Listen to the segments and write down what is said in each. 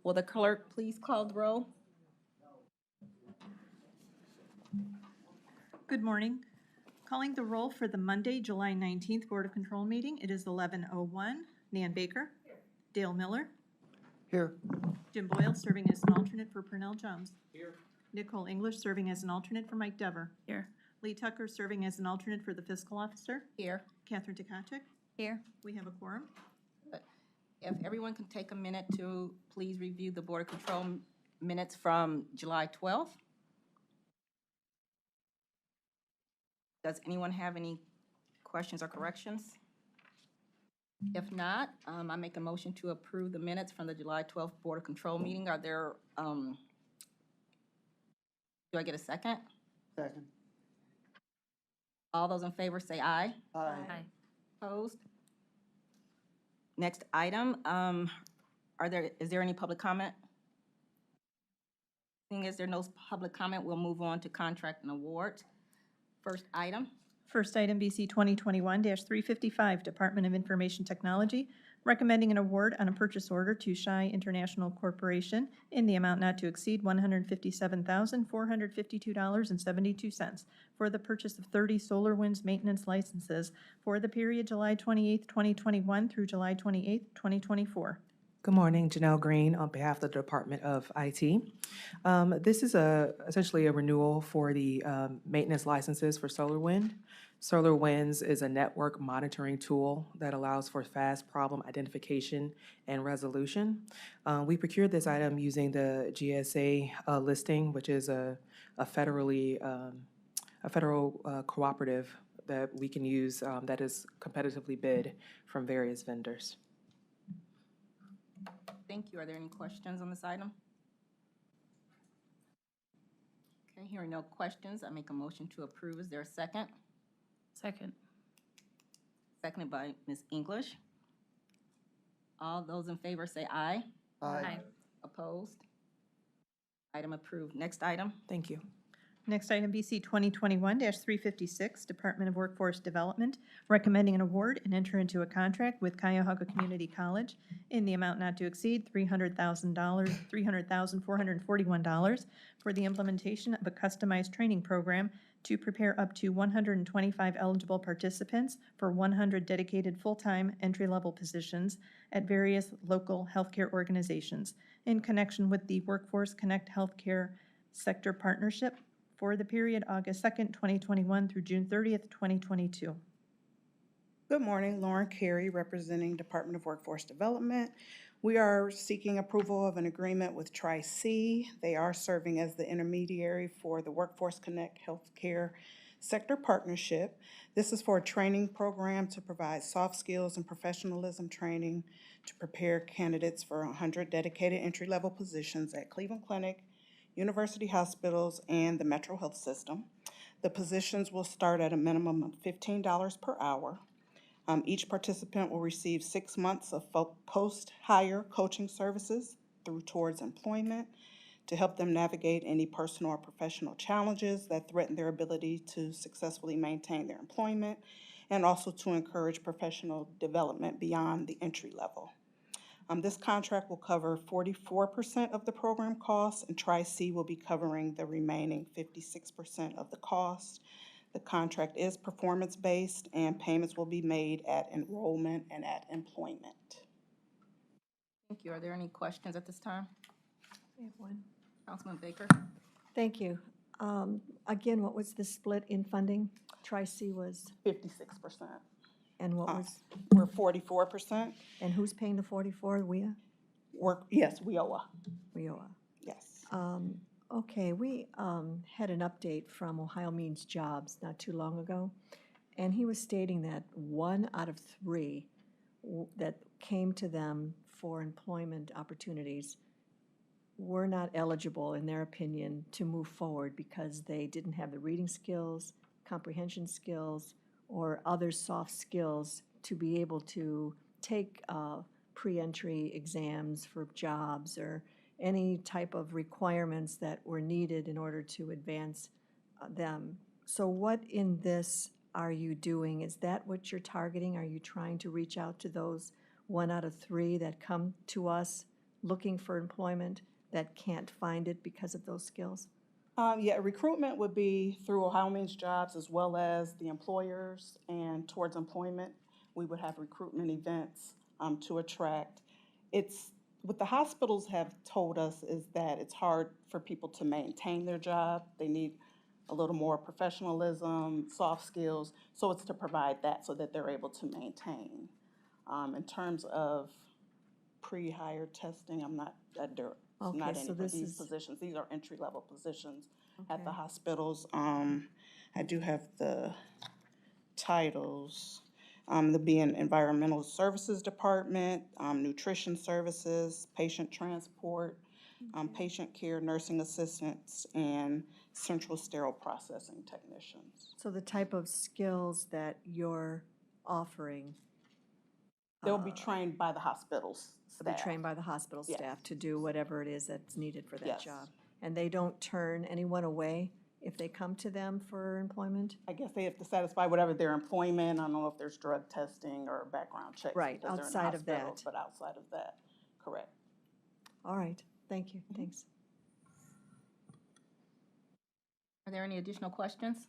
Will the clerk please call the roll? Good morning. Calling the roll for the Monday, July 19th Board of Control meeting. It is 11:01. Nan Baker. Dale Miller. Here. Jim Boyle serving as an alternate for Purnell Jones. Here. Nicole English serving as an alternate for Mike Dever. Here. Lee Tucker serving as an alternate for the fiscal officer. Here. Catherine Takachik. Here. We have a quorum. If everyone can take a minute to please review the Board of Control minutes from July 12th. Does anyone have any questions or corrections? If not, I make a motion to approve the minutes from the July 12th Board of Control meeting. Are there, do I get a second? Second. All those in favor say aye. Aye. Opposed? Next item, is there any public comment? Seeing as there's no public comment, we'll move on to contract and award. First item. First item, BC 2021-355, Department of Information Technology, recommending an award on a purchase order to Shy International Corporation in the amount not to exceed $157,452.72 for the purchase of 30 SolarWinds maintenance licenses for the period July 28th, 2021 through July 28th, 2024. Good morning, Janelle Green on behalf of the Department of IT. This is essentially a renewal for the maintenance licenses for SolarWind. SolarWinds is a network monitoring tool that allows for fast problem identification and resolution. We procured this item using the GSA listing, which is a federal cooperative that we can use that is competitively bid from various vendors. Thank you. Are there any questions on this item? Okay, hearing no questions, I make a motion to approve. Is there a second? Second. Seconded by Ms. English. All those in favor say aye. Aye. Opposed? Item approved. Next item. Thank you. Next item, BC 2021-356, Department of Workforce Development, recommending an award and enter into a contract with Cuyahoga Community College in the amount not to exceed $300,441 for the implementation of a customized training program to prepare up to 125 eligible participants for 100 dedicated full-time entry-level positions at various local healthcare organizations in connection with the Workforce Connect Healthcare Sector Partnership for the period August 2nd, 2021 through June 30th, 2022. Good morning, Lauren Carey, representing Department of Workforce Development. We are seeking approval of an agreement with Tri-C. They are serving as the intermediary for the Workforce Connect Healthcare Sector Partnership. This is for a training program to provide soft skills and professionalism training to prepare candidates for 100 dedicated entry-level positions at Cleveland Clinic, university hospitals, and the Metro Health System. The positions will start at a minimum of $15 per hour. Each participant will receive 6 months of post-hire coaching services towards employment to help them navigate any personal or professional challenges that threaten their ability to successfully maintain their employment, and also to encourage professional development beyond the entry level. This contract will cover 44% of the program costs, and Tri-C will be covering the remaining 56% of the cost. The contract is performance-based, and payments will be made at enrollment and at employment. Thank you. Are there any questions at this time? We have one. Councilman Baker? Thank you. Again, what was the split in funding? Tri-C was, 56%. and what was, We're 44%. and who's paying the 44? Yes, WIOA. WIOA. Yes. Okay, we had an update from Ohio Means Jobs not too long ago, and he was stating that 1 out of 3 that came to them for employment opportunities were not eligible, in their opinion, to move forward because they didn't have the reading skills, comprehension skills, or other soft skills to be able to take pre-entry exams for jobs or any type of requirements that were needed in order to advance them. So what in this are you doing? Is that what you're targeting? Are you trying to reach out to those 1 out of 3 that come to us looking for employment that can't find it because of those skills? Yeah, recruitment would be through Ohio Means Jobs as well as the employers, and towards employment, we would have recruitment events to attract. What the hospitals have told us is that it's hard for people to maintain their job. They need a little more professionalism, soft skills, so it's to provide that so that they're able to maintain. In terms of pre-hire testing, I'm not, Okay, not so any for this these is- positions. These are entry-level positions at the Okay. hospitals. I do have the titles. The being Environmental Services Department, Nutrition Services, Patient Transport, Patient Care Nursing Assistants, and Central Sterile Processing Technicians. So the type of skills that you're offering, They'll be trained by the hospital's will be staff. trained by the hospital Yes. staff to do whatever it is that's needed for that Yes. job. And they don't turn anyone away if they come to them for employment? I guess they have to satisfy whatever their employment. I don't know if there's drug testing or background checks. Right, because they're in the outside of that. hospital, but outside of that, correct. All right, thank you, thanks. Are there any additional questions?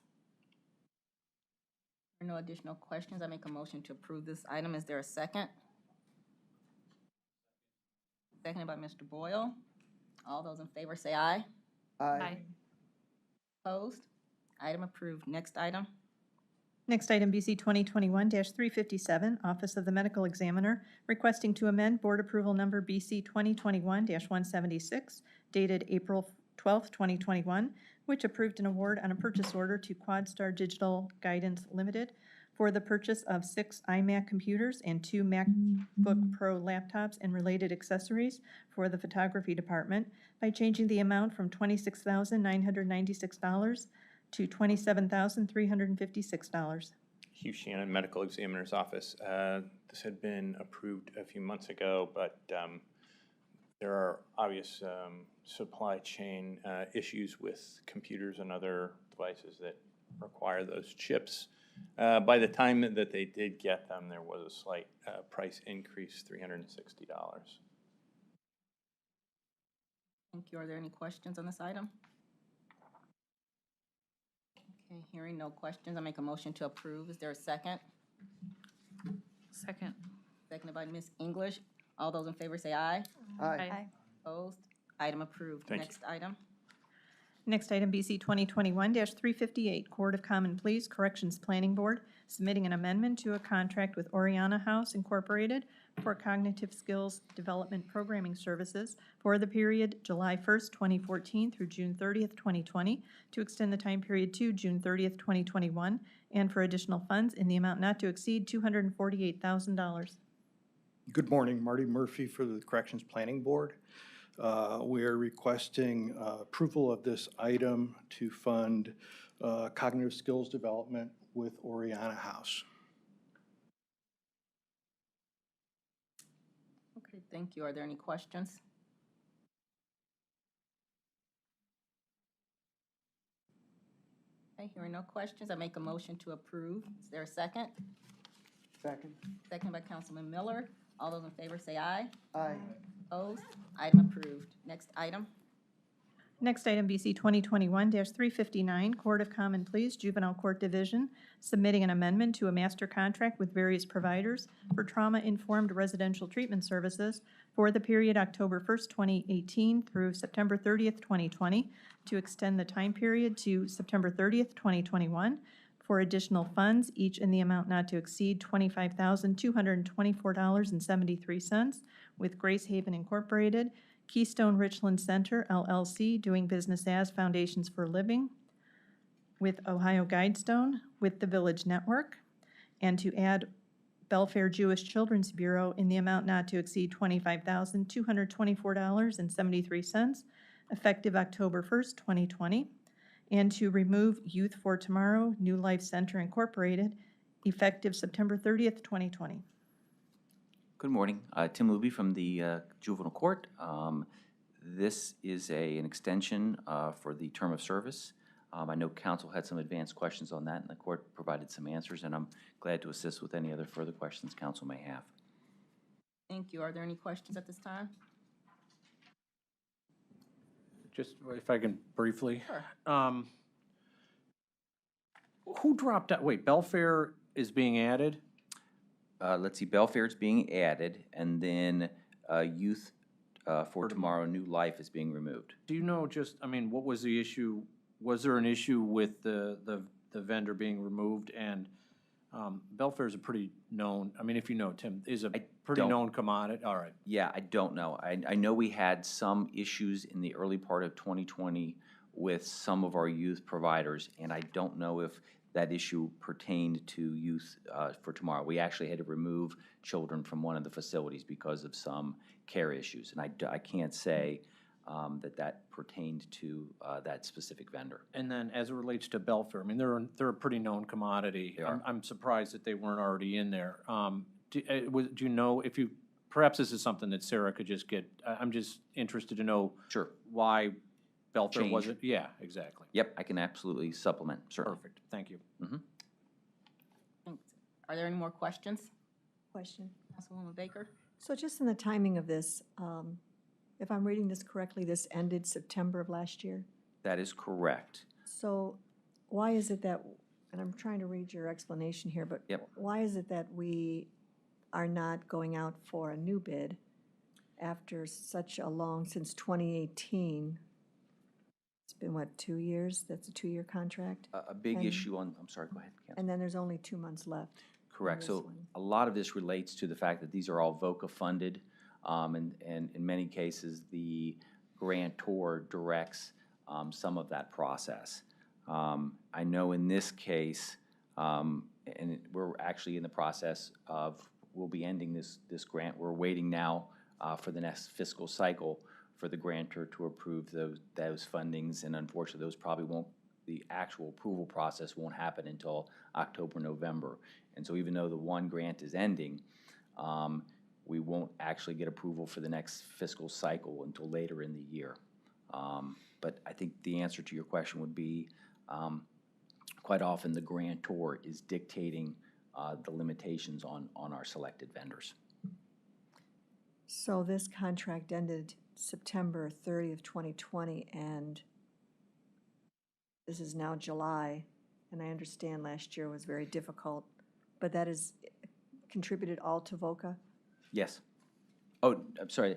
There are no additional questions. I make a motion to approve this item. Is there a second? Seconded by Mr. Boyle. All those in favor say aye. Aye. Opposed? Item approved. Next item. Next item, BC 2021-357, Office of the Medical Examiner, requesting to amend Board Approval Number BC 2021-176, dated April 12, 2021, which approved an award on a purchase order to QuadStar Digital Guidance Limited for the purchase of 6 iMac computers and 2 MacBook Pro laptops and related accessories for the photography department by changing the amount from $26,996 to $27,356. Hugh Shannon, Medical Examiner's Office. This had been approved a few months ago, but there are obvious supply chain issues with computers and other devices that require those chips. By the time that they did get them, there was a slight price increase, $360. Thank you. Are there any questions on this item? Okay, hearing no questions, I make a motion to approve. Is there a second? Second. Seconded by Ms. English. All those in favor say aye. Aye. Opposed? Item approved. Thank you. Next item. Next item, BC 2021-358, Court of Common Pleas Corrections Planning Board, submitting an amendment to a contract with Oriana House Incorporated for cognitive skills development programming services for the period July 1st, 2014 through June 30th, 2020, to extend the time period to June 30th, 2021, and for additional funds in the amount not to exceed $248,000. Good morning, Marty Murphy for the Corrections Planning Board. We are requesting approval of this item to fund cognitive skills development with Oriana House. Okay, thank you. Are there any questions? Okay, hearing no questions, I make a motion to approve. Is there a second? Second. Seconded by Councilman Miller. All those in favor say aye. Aye. Opposed? Item approved. Next item. Next item, BC 2021-359, Court of Common Pleas Juvenile Court Division, submitting an amendment to a master contract with various providers for trauma-informed residential treatment services for the period October 1st, 2018 through September 30th, 2020, to extend the time period to September 30th, 2021, for additional funds, each in the amount not to exceed $25,224.73, with Grace Haven Incorporated, Keystone Richland Center, LLC, doing business as Foundations for Living, with Ohio Guidestone, with the Village Network, and to add Belfair Jewish Children's Bureau in the amount not to exceed $25,224.73, effective October 1st, 2020, and to remove Youth for Tomorrow, New Life Center Incorporated, effective September 30th, 2020. Good morning. Tim Luby from the Juvenile Court. This is an extension for the term of service. I know council had some advanced questions on that, and the court provided some answers, and I'm glad to assist with any other further questions council may have. Thank you. Are there any questions at this time? Just if I can briefly. Sure. Who dropped out? Wait, Belfair is being added? Let's see, Belfair's being added, and then Youth for Tomorrow, New Life is being removed. Do you know just, I mean, what was the issue? Was there an issue with the vendor being removed? And Belfair's a pretty known, I mean, if you know, Tim, is a pretty don't. known commodity. All right. Yeah, I don't know. I know we had some issues in the early part of 2020 with some of our youth providers, and I don't know if that issue pertained to Youth for Tomorrow. We actually had to remove children from one of the facilities because of some care issues, and I can't say that pertained to that specific vendor. And then as it relates to Belfair, I mean, they're a pretty known commodity. They are. I'm surprised that they weren't already in there. Do you know if you, perhaps this is something that Sarah could just get, I'm just interested to know Sure. why Belfair Change. wasn't, yeah, exactly. Yep, I can absolutely supplement, certainly. Perfect, thank you. Thanks. Are there any more questions? Question. Councilwoman Baker? So just in the timing of this, if I'm reading this correctly, this ended September of last year. That is correct. So why is it that, and I'm trying to read your explanation here, but Yep. why is it that we are not going out for a new bid after such a long, since 2018? It's been, what, 2 years? That's a 2-year contract? A big And- issue on, I'm sorry, go ahead, Council. And then there's only 2 months left. Correct. this So one. a lot of this relates to the fact that these are all VOCA funded, and in many cases, the grantor directs some of that process. I know in this case, and we're actually in the process of, we'll be ending this grant. We're waiting now for the next fiscal cycle for the grantor to approve those fundings, and unfortunately, those probably won't, the actual approval process won't happen until October, November. And so even though the one grant is ending, we won't actually get approval for the next fiscal cycle until later in the year. But I think the answer to your question would be, quite often the grantor is dictating the limitations on our selected vendors. So this contract ended September 30th, 2020, and this is now July, and I understand last year was very difficult, but that is contributed all to VOCA, Yes. Oh, I'm sorry.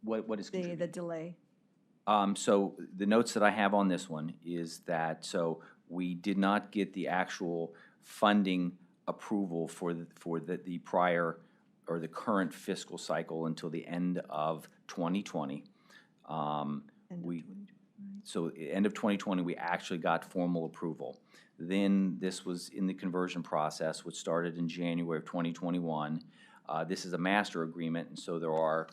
What is the contributing? delay? So the notes that I have on this one is that, so we did not get the actual funding approval for the prior or the current fiscal cycle until the end of 2020. End of We- 2020. So end of 2020, we actually got formal approval. Then this was in the conversion process, which started in January of 2021. This is a master agreement, and so there are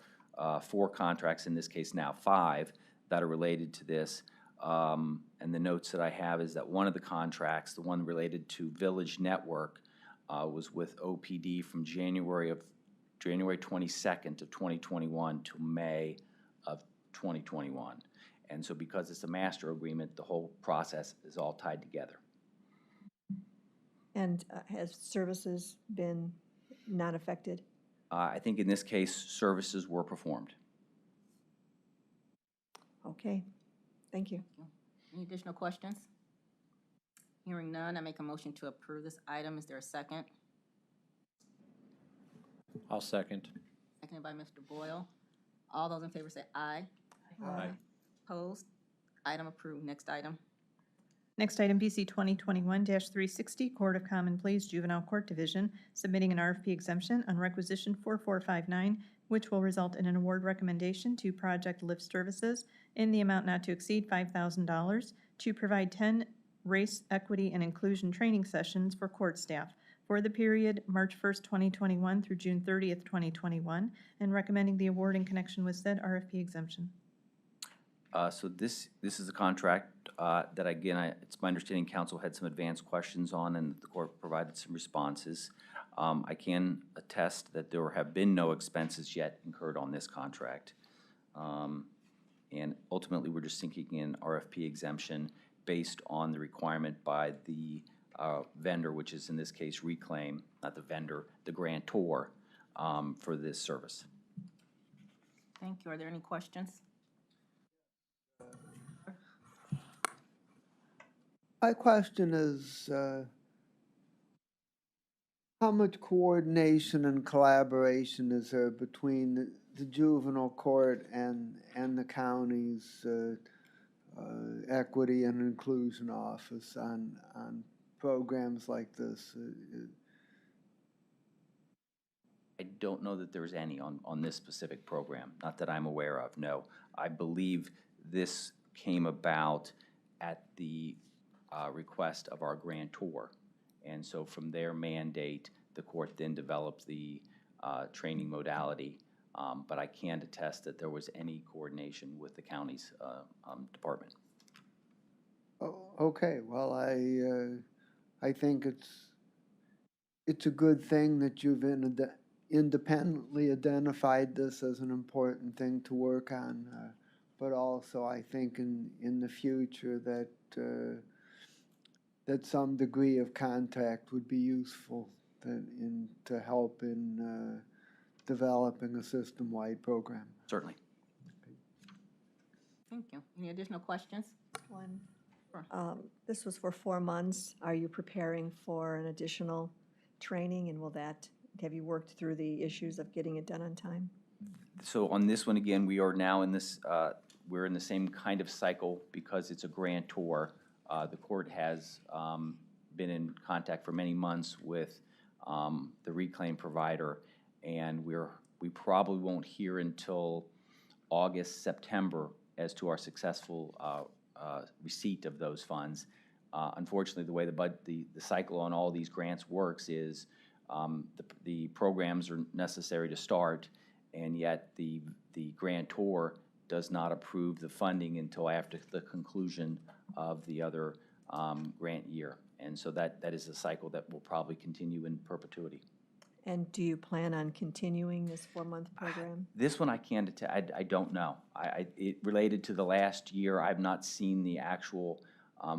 4 contracts, in this case now 5, that are related to this. And the notes that I have is that one of the contracts, the one related to Village Network, was with OPD from January 22nd of 2021 to May of 2021. And so because it's a master agreement, the whole process is all tied together. And has services been not affected? I think in this case, services were performed. Okay, thank you. Any additional questions? Hearing none, I make a motion to approve this item. Is there a second? I'll second. Seconded by Mr. Boyle. All those in favor say aye. Aye. Opposed? Item approved. Next item. Next item, BC 2021-360, Court of Common Pleas Juvenile Court Division, submitting an RFP exemption on requisition 4459, which will result in an award recommendation to Project Lift Services in the amount not to exceed $5,000 to provide 10 race, equity, and inclusion training sessions for court staff for the period March 1st, 2021 through June 30th, 2021, and recommending the award in connection with said RFP exemption. So this is a contract that, again, it's my understanding council had some advanced questions on, and the court provided some responses. I can attest that there have been no expenses yet incurred on this contract. And ultimately, we're just seeking an RFP exemption based on the requirement by the vendor, which is in this case Reclaim, not the vendor, the grantor, for this service. Thank you. Are there any questions? My question is, how much coordination and collaboration is there between the juvenile court and the county's equity and inclusion office on programs like this? I don't know that there's any on this specific program, not that I'm aware of, no. I believe this came about at the request of our grantor. And so from their mandate, the court then developed the training modality. But I can't attest that there was any coordination with the county's department. Oh, okay, well, I think it's a good thing that you've independently identified this as an important thing to work on, but also I think in the future that some degree of contact would be useful to help in developing a system-wide program. Certainly. Thank you. Any additional questions? One. Sure. This was for 4 months. Are you preparing for an additional training, and have you worked through the issues of getting it done on time? So on this one, again, we are now in this, we're in the same kind of cycle because it's a grantor. The court has been in contact for many months with the reclaim provider, and we probably won't hear until August, September as to our successful receipt of those funds. Unfortunately, the way the cycle on all these grants works is the programs are necessary to start, and yet the grantor does not approve the funding until after the conclusion of the other grant year. And so that is a cycle that will probably continue in perpetuity. And do you plan on continuing this 4-month program? This one I can't I don't know. It related to the last year. I've not seen the actual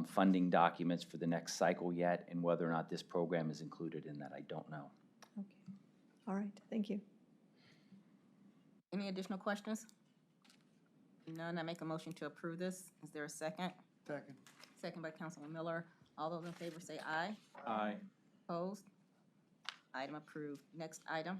funding documents for the next cycle yet, and whether or not this program is included in that, I don't know. Okay. All right, thank you. Any additional questions? None. I make a motion to approve this. Is there a second? Second. Second by Councilman Miller. All those in favor say aye. Aye. Opposed? Item approved. Next item.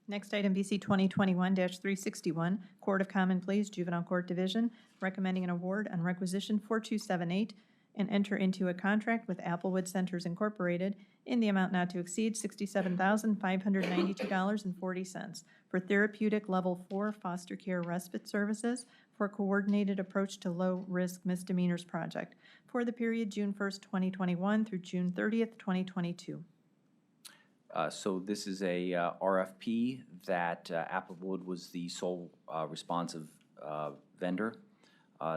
Next item, BC 2021-361, Court of Common Pleas, Juvenile Court Division, recommending an award on requisition 4278 and enter into a contract with Applewood Centers Incorporated in the amount not to exceed $67,592.40 for therapeutic level 4 foster care respite services for a coordinated approach to low-risk misdemeanors project for the period June 1st, 2021 through June 30th, 2022. So this is a RFP that Applewood was the sole responsive vendor.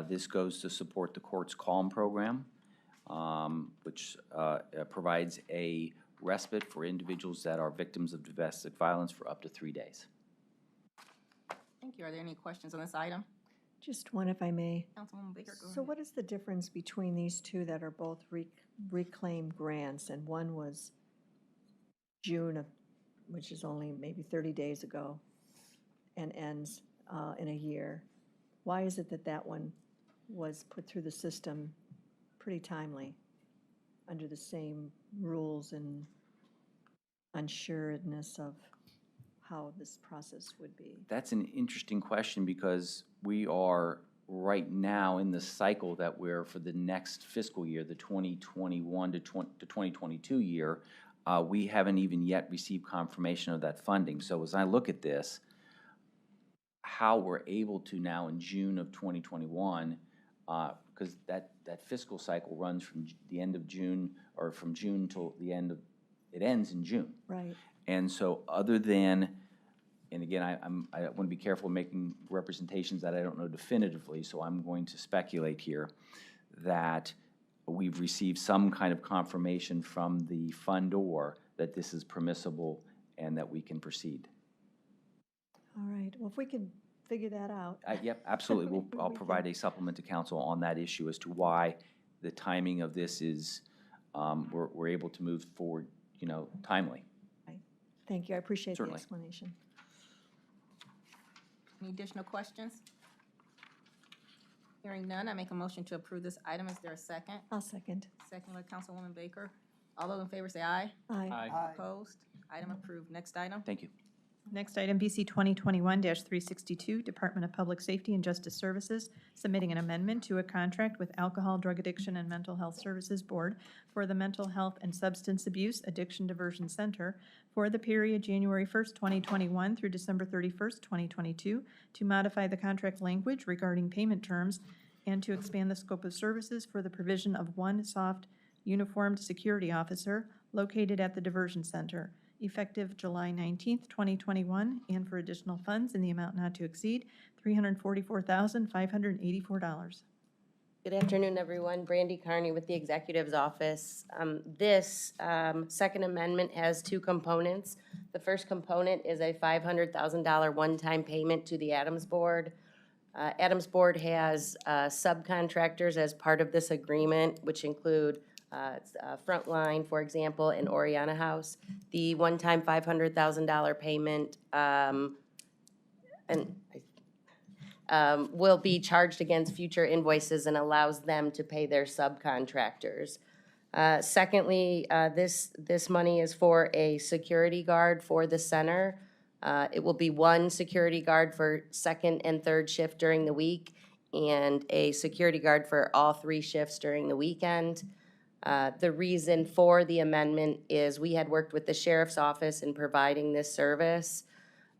This goes to support the court's CALM program, which provides a respite for individuals that are victims of domestic violence for up to 3 days. Thank you. Are there any questions on this item? Just one, if I may. Councilwoman Baker, go ahead. So what is the difference between these two that are both reclaimed grants, and one was June of, which is only maybe 30 days ago, and ends in a year? Why is it that that one was put through the system pretty timely, under the same rules and unsuredness of how this process would be? That's an interesting question because we are right now in the cycle that we're for the next fiscal year, the 2021 to 2022 year. We haven't even yet received confirmation of that funding. So as I look at this, how we're able to now in June of 2021, because that fiscal cycle runs from the end of June, or from June till the end of, it ends in June. Right. And so other than, and again, I want to be careful making representations that I don't know definitively, so I'm going to speculate here that we've received some kind of confirmation from the fundor that this is permissible and that we can proceed. All right. Well, if we could figure that out. Yep, absolutely. I'll provide a supplement to council on that issue as to why the timing of this is, we're able to move forward, timely. Right. Thank you. I appreciate the Certainly. explanation. Any additional questions? Hearing none, I make a motion to approve this item. Is there a second? I'll second. Second by Councilwoman Baker. All those in favor say aye. Aye. Opposed? Item approved. Next item. Thank you. Next item, BC 2021-362, Department of Public Safety and Justice Services, submitting an amendment to a contract with Alcohol, Drug Addiction, and Mental Health Services Board for the Mental Health and Substance Abuse Addiction Diversion Center for the period January 1st, 2021 through December 31st, 2022, to modify the contract language regarding payment terms and to expand the scope of services for the provision of one soft uniformed security officer located at the diversion center, effective July 19th, 2021, and for additional funds in the amount not to exceed $344,584. Good afternoon, everyone. Brandy Carney with the Executive's Office. This second amendment has two components. The first component is a $500,000 one-time payment to the Adams Board. Adams Board has subcontractors as part of this agreement, which include Frontline, for example, and Oriana House. The one-time $500,000 payment will be charged against future invoices and allows them to pay their subcontractors. Secondly, this money is for a security guard for the center. It will be one security guard for second and third shift during the week and a security guard for all three shifts during the weekend. The reason for the amendment is we had worked with the sheriff's office in providing this service.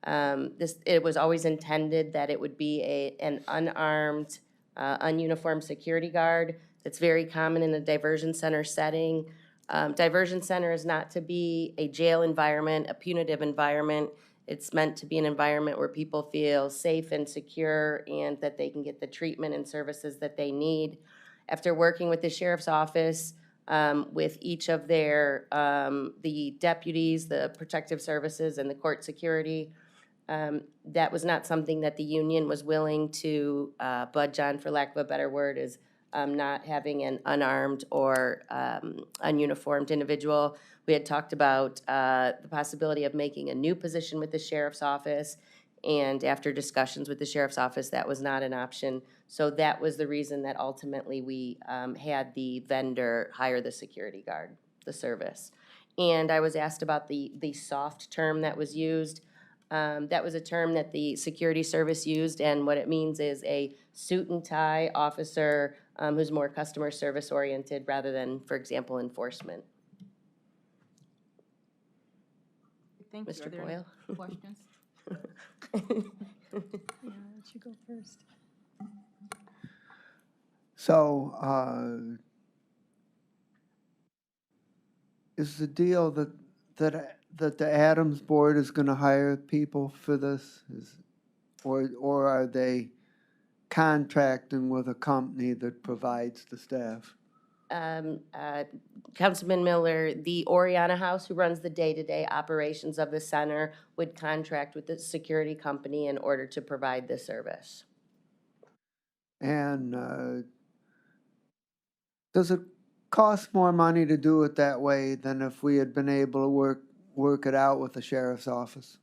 It was always intended that it would be an unarmed, ununiformed security guard. That's very common in a diversion center setting. Diversion center is not to be a jail environment, a punitive environment. It's meant to be an environment where people feel safe and secure and that they can get the treatment and services that they need. After working with the sheriff's office, with each of their, the deputies, the protective services, and the court security, that was not something that the union was willing to budge on, for lack of a better word, is not having an unarmed or ununiformed individual. We had talked about the possibility of making a new position with the sheriff's office, and after discussions with the sheriff's office, that was not an option. So that was the reason that ultimately we had the vendor hire the security guard, the service. And I was asked about the soft term that was used. That was a term that the security service used, and what it means is a suit and tie officer who's more customer service oriented rather than, for example, enforcement. Thank you. Mr. Are there Boyle? any questions? Yeah, let you go first. So, is the deal that the Adams Board is going to hire people for this, or are they contracting with a company that provides the staff? Councilman Miller, the Oriana House, who runs the day-to-day operations of the center, would contract with the security company in order to provide the service. And does it cost more money to do it that way than if we had been able to work it out with the sheriff's office?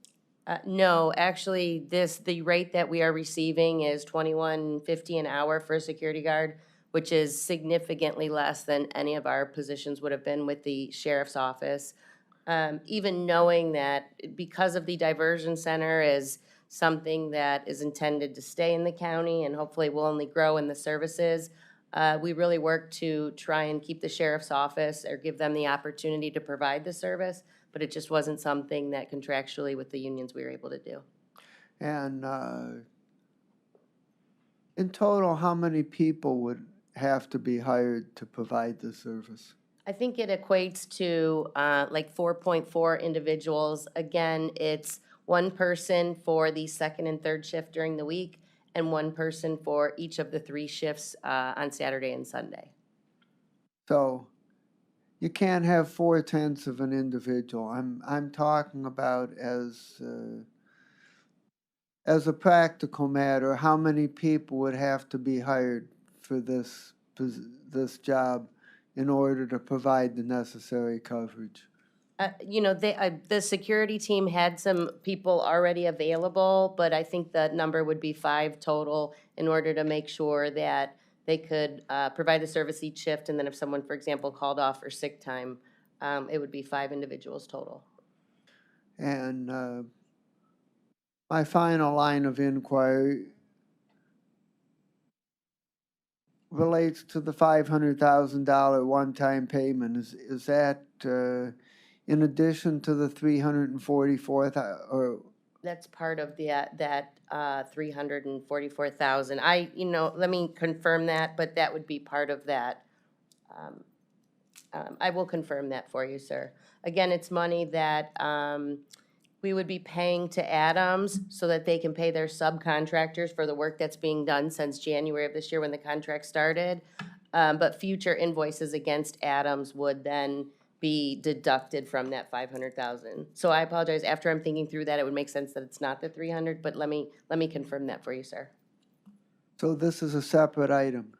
No, actually, the rate that we are receiving is $21.50 an hour for a security guard, which is significantly less than any of our positions would have been with the sheriff's office. Even knowing that because of the diversion center is something that is intended to stay in the county and hopefully will only grow in the services, we really work to try and keep the sheriff's office or give them the opportunity to provide the service, but it just wasn't something that contractually with the unions we were able to do. And in total, how many people would have to be hired to provide this service? I think it equates to like 4.4 individuals. Again, it's one person for the second and third shift during the week and one person for each of the three shifts on Saturday and Sunday. So you can't have 4/10 of an individual. I'm talking about as a practical matter, how many people would have to be hired for this job in order to provide the necessary coverage? You know, the security team had some people already available, but I think the number would be 5 total in order to make sure that they could provide the service each shift, and then if someone, for example, called off for sick time, it would be 5 individuals total. And my final line of inquiry relates to the $500,000 one-time payment. Is that in addition to the 344,000, or That's part of that 344,000. Let me confirm that, but that would be part of that. I will confirm that for you, sir. Again, it's money that we would be paying to Adams so that they can pay their subcontractors for the work that's being done since January of this year when the contract started. But future invoices against Adams would then be deducted from that 500,000. So I apologize, after I'm thinking through that, it would make sense that it's not the 300, but let me confirm that for you, sir. so this is a separate item?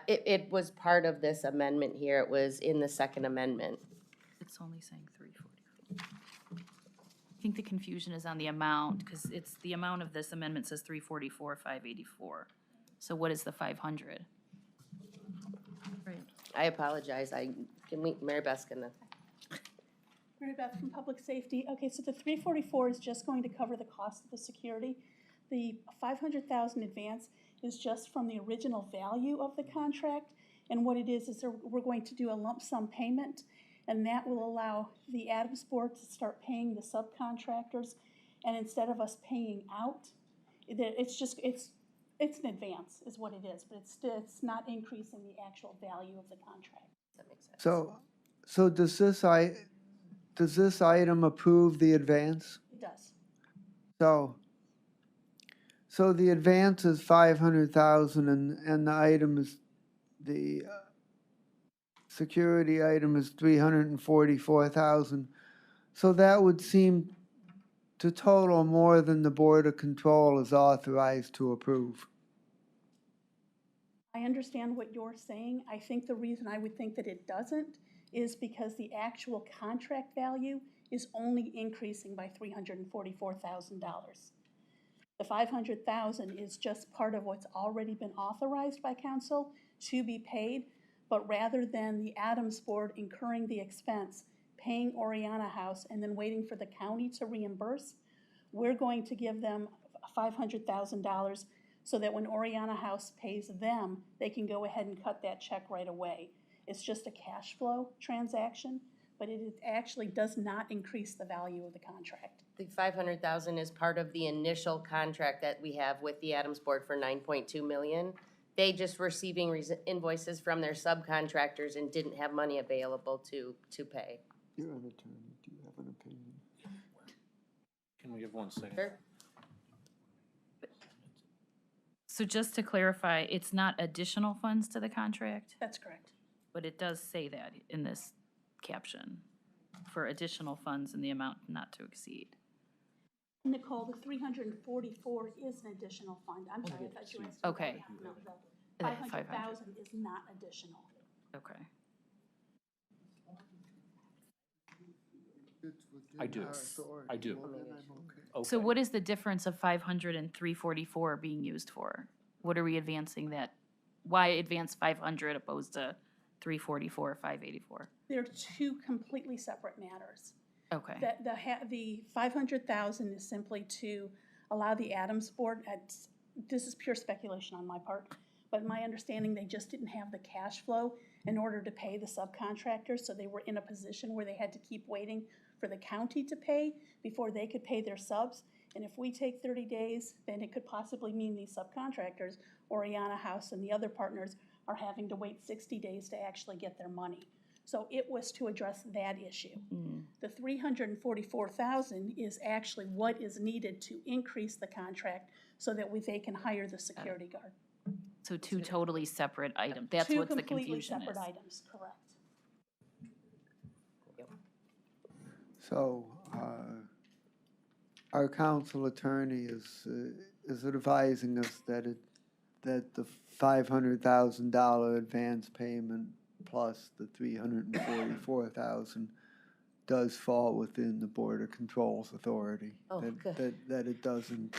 It was part of this amendment here, it was in the second amendment. It's only saying 344. I think the confusion is on the amount, because it's, the amount of this amendment says 344, 584. So what is the 500? Right. I apologize, Mary Beth's gonna. Mary Beth from Public Safety. Okay, so the 344 is just going to cover the cost of the security. The 500,000 advance is just from the original value of the contract. And what it is we're going to do a lump sum payment, and that will allow the Adams Board to start paying the subcontractors. And instead of us paying out, it's an advance is what it is, but it's not increasing the actual value of the contract. That makes sense. So does this item approve the advance? It does. So the advance is 500,000 and the item is, the security item is 344,000. So that would seem to total more than the Board of Control is authorized to approve. I understand what you're saying. I think the reason I would think that it doesn't is because the actual contract value is only increasing by $344,000. The 500,000 is just part of what's already been authorized by council to be paid, but rather than the Adams Board incurring the expense, paying Oriana House, and then waiting for the county to reimburse, we're going to give them $500,000 so that when Oriana House pays them, they can go ahead and cut that check right away. It's just a cash flow transaction, but it actually does not increase the value of the contract. The 500,000 is part of the initial contract that we have with the Adams Board for 9.2 million. They just receiving invoices from their subcontractors and didn't have money available to pay. You're an attorney. Do you have an opinion? Can we give 1 second? Sure. So just to clarify, it's not additional funds to the contract, That's correct. but it does say that in this caption, for additional funds in the amount not to exceed. Nicole, the 344 is an additional fund. I'm sorry, I thought you were asking. Okay. No, the That 500,000 is not additional. Okay. I do. I do. So what is the difference of 500 and 344 being used for? What are we advancing that? Why advance 500 opposed to 344 or 584? They're two completely separate matters. Okay. The 500,000 is simply to allow the Adams Board, this is pure speculation on my part, but my understanding, they just didn't have the cash flow in order to pay the subcontractors, so they were in a position where they had to keep waiting for the county to pay before they could pay their subs. And if we take 30 days, then it could possibly mean these subcontractors, Oriana House and the other partners, are having to wait 60 days to actually get their money. So it was to address that issue. The 344,000 is actually what is needed to increase the contract so that they can hire the security guard. So two totally separate items. That's what's the confusion Two completely is. separate items, correct. So, our council attorney is advising us that the $500,000 advance payment plus the 344,000 does fall within the Border Control's authority. Oh, That- good. That it doesn't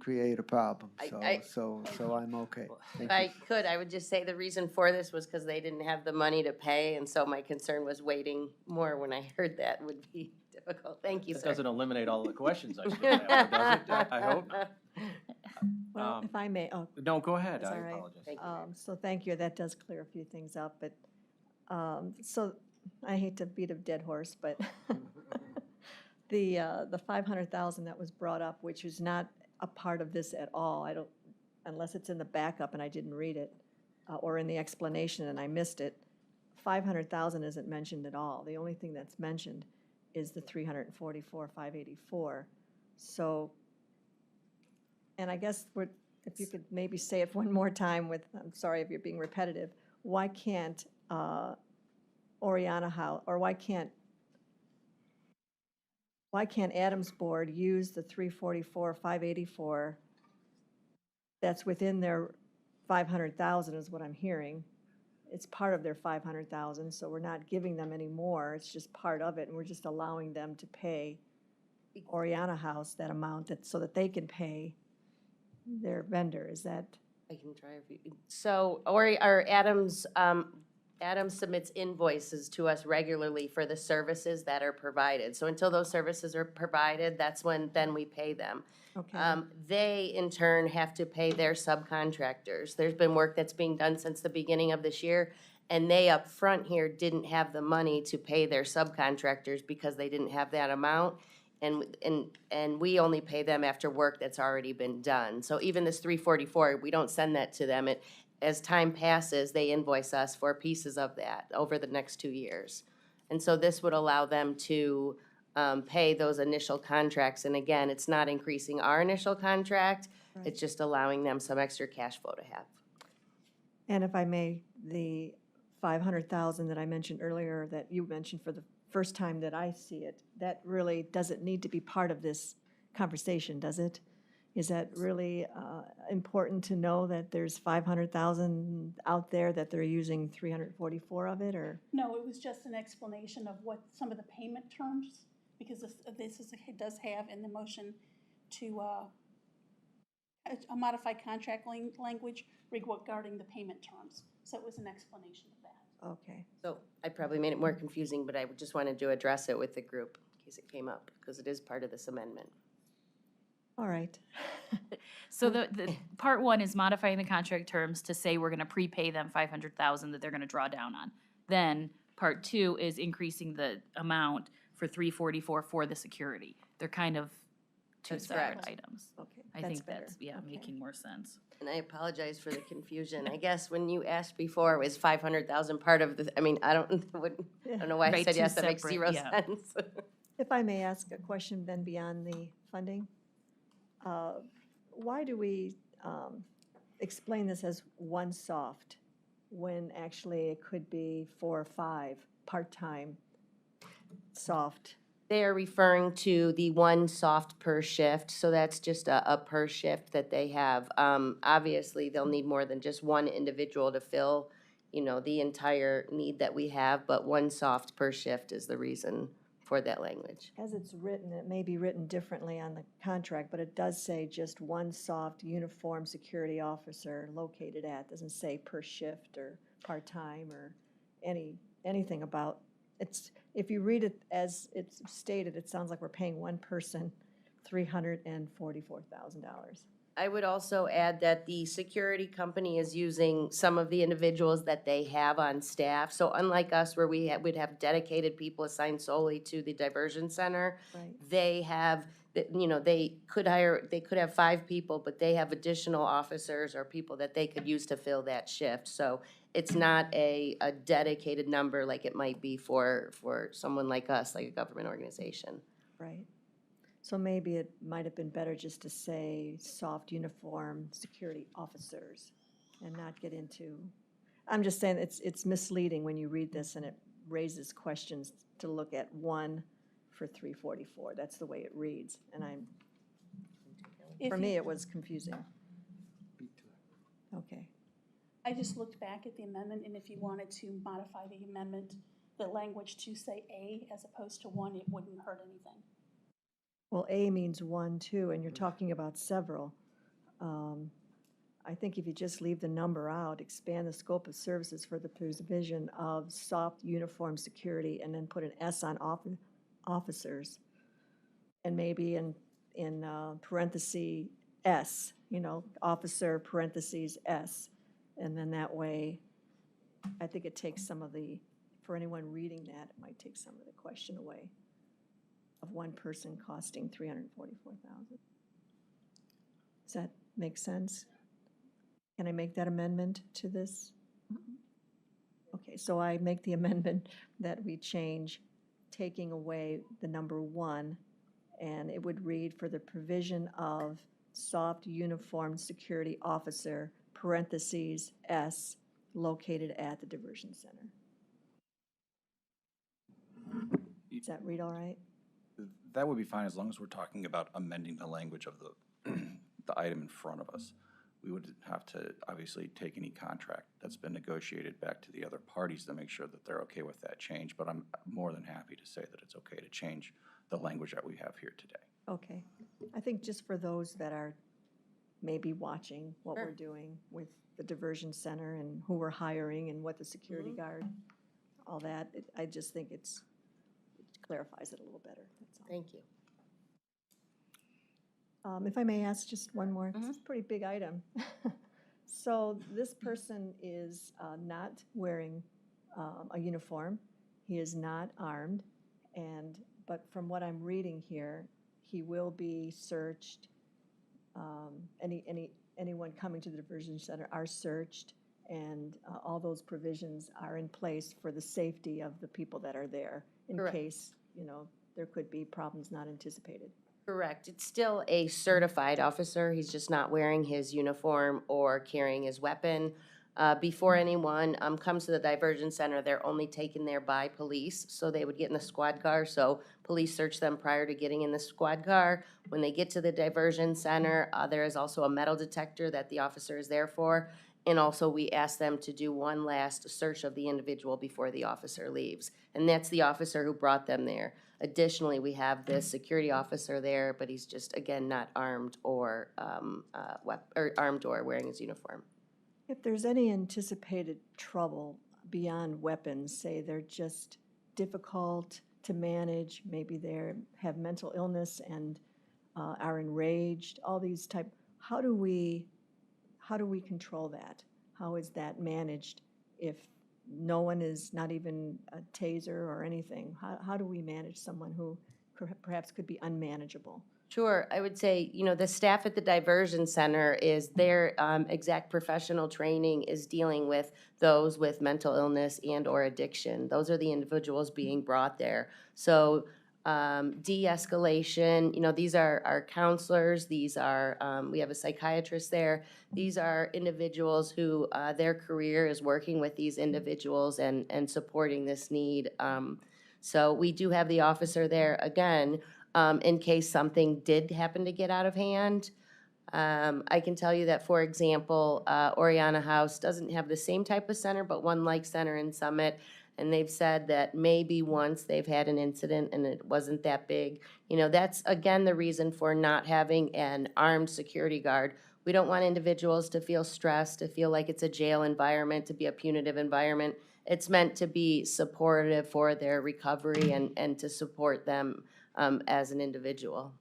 create a problem, I- so I'm okay. Thank If I you. could, I would just say the reason for this was because they didn't have the money to pay, and so my concern was waiting more when I heard that would be difficult. Thank you, That sir. doesn't eliminate all the questions I still have, does it? I hope. Well, if I may, No, go ahead, That's I all right. apologize. Thank you. so thank you, that does clear a few things up, but, so, I hate to beat a dead horse, but the 500,000 that was brought up, which is not a part of this at all, I don't, unless it's in the backup and I didn't read it, or in the explanation and I missed it, 500,000 isn't mentioned at all. The only thing that's mentioned is the 344,584. So, and I guess if you could maybe say it one more time with, I'm sorry if you're being repetitive, why can't Oriana House, or why can't Adams Board use the 344,584 that's within their 500,000 is what I'm hearing. It's part of their 500,000, so we're not giving them any more. It's just part of it, and we're just allowing them to pay Oriana House that amount so that they can pay their vendor. Is that? I can try if you, so, Adams submits invoices to us regularly for the services that are provided. So until those services are provided, that's when, then we pay them. Okay. They, in turn, have to pay their subcontractors. There's been work that's being done since the beginning of this year, and they up front here didn't have the money to pay their subcontractors because they didn't have that amount. And we only pay them after work that's already been done. So even this 344, we don't send that to them. As time passes, they invoice us for pieces of that over the next 2 years. And so this would allow them to pay those initial contracts. And again, it's not increasing our initial contract. Right. It's just allowing them some extra cash flow to have. And if I may, the 500,000 that I mentioned earlier, that you mentioned for the first time that I see it, that really doesn't need to be part of this conversation, does it? Is that really important to know that there's 500,000 out there that they're using 344 of it, or? No, it was just an explanation of what some of the payment terms, because it does have in the motion to a modified contract language regarding the payment terms. So it was an explanation of that. Okay. So I probably made it more confusing, but I just wanted to address it with the group in case it came up, because it is part of this amendment. All right. So the part one is modifying the contract terms to say we're gonna prepay them 500,000 that they're gonna draw down on. Then part two is increasing the amount for 344 for the security. They're kind of two That's separate correct. items. Okay, I that's think better. that's, yeah, Okay. making more sense. And I apologize for the confusion. I guess when you asked before, was 500,000 part of the, I mean, I don't know why I Right, said two yes, that makes separate, zero yeah. sense. If I may ask a question then beyond the funding, why do we explain this as one soft when actually it could be 4 or 5 part-time soft? They are referring to the one soft per shift, so that's just a per shift that they have. Obviously, they'll need more than just one individual to fill, the entire need that we have, but one soft per shift is the reason for that language. As it's written, it may be written differently on the contract, but it does say just one soft uniform security officer located at, doesn't say per shift or part-time or anything about, if you read it as it's stated, it sounds like we're paying one person $344,000. I would also add that the security company is using some of the individuals that they have on staff. So unlike us, where we'd have dedicated people assigned solely to the diversion center, Right. they have, they could have 5 people, but they have additional officers or people that they could use to fill that shift. So it's not a dedicated number like it might be for someone like us, like a government organization. Right. So maybe it might have been better just to say soft uniform security officers and not get into, I'm just saying it's misleading when you read this and it raises questions to look at one for 344. That's the way it reads. And for me, it was confusing. Okay. I just looked back at the amendment, and if you wanted to modify the amendment the language to say A as opposed to one, it wouldn't hurt anything. Well, A means one, too, and you're talking about several. I think if you just leave the number out, expand the scope of services for the provision of soft uniform security, and then put an S on officers, and maybe in parentheses S, officer parentheses S, and then that way, I think it takes some of the, for anyone reading that, it might take some of the question away of one person costing $344,000. Does that make sense? Can I make that amendment to this? Okay, so I make the amendment that we change taking away the number one, and it would read for the provision of soft uniformed security officer, parentheses, S, located at the diversion center. Does that read all right? That would be fine as long as we're talking about amending the language of the item in front of us. We would have to obviously take any contract that's been negotiated back to the other parties to make sure that they're okay with that change, but I'm more than happy to say that it's okay to change the language that we have here today. Okay. I think just for those that are maybe watching what we're doing with the diversion center and who we're hiring and what the security guard, all that, I just think it clarifies it a little better, that's all. Thank you. If I may ask just one more, it's a pretty big item. So this person is not wearing a uniform, he is not armed, but from what I'm reading here, he will be searched. Anyone coming to the diversion center are searched, and all those provisions are in place for the safety of the people that are there in Correct. case, there could be problems not anticipated. Correct. It's still a certified officer. He's just not wearing his uniform or carrying his weapon. Before anyone comes to the diversion center, they're only taken there by police, so they would get in the squad car. So police search them prior to getting in the squad car. When they get to the diversion center, there is also a metal detector that the officer is there for. And also we ask them to do one last search of the individual before the officer leaves. And that's the officer who brought them there. Additionally, we have this security officer there, but he's just, again, not armed or armed or wearing his uniform. If there's any anticipated trouble beyond weapons, say they're just difficult to manage, maybe they have mental illness and are enraged, all these type, how do we control that? How is that managed if no one is, not even a taser or anything? How do we manage someone who perhaps could be unmanageable? Sure, I would say, the staff at the diversion center is their exact professional training is dealing with those with mental illness and or addiction. Those are the individuals being brought there. So de-escalation, these are our counselors, these are, we have a psychiatrist there. These are individuals who their career is working with these individuals and supporting this need. So we do have the officer there, again, in case something did happen to get out of hand. I can tell you that, for example, Oriana House doesn't have the same type of center, but one like center in Summit. And they've said that maybe once they've had an incident and it wasn't that big. That's, again, the reason for not having an armed security guard. We don't want individuals to feel stressed, to feel like it's a jail environment, to be a punitive environment. It's meant to be supportive for their recovery and to support them as an individual.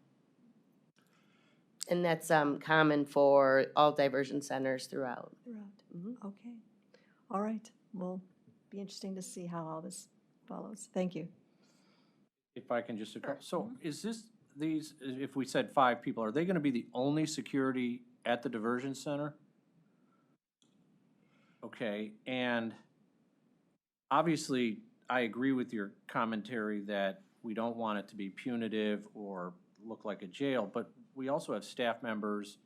And that's common for all diversion centers throughout. Okay. All right. Well, be interesting to see how all this follows. Thank you. If I can just, so is these, if we said 5 people, are they gonna be the only security at the diversion center? Okay, and obviously, I agree with your commentary that we don't want it to be punitive or look like a jail, but we also have staff members,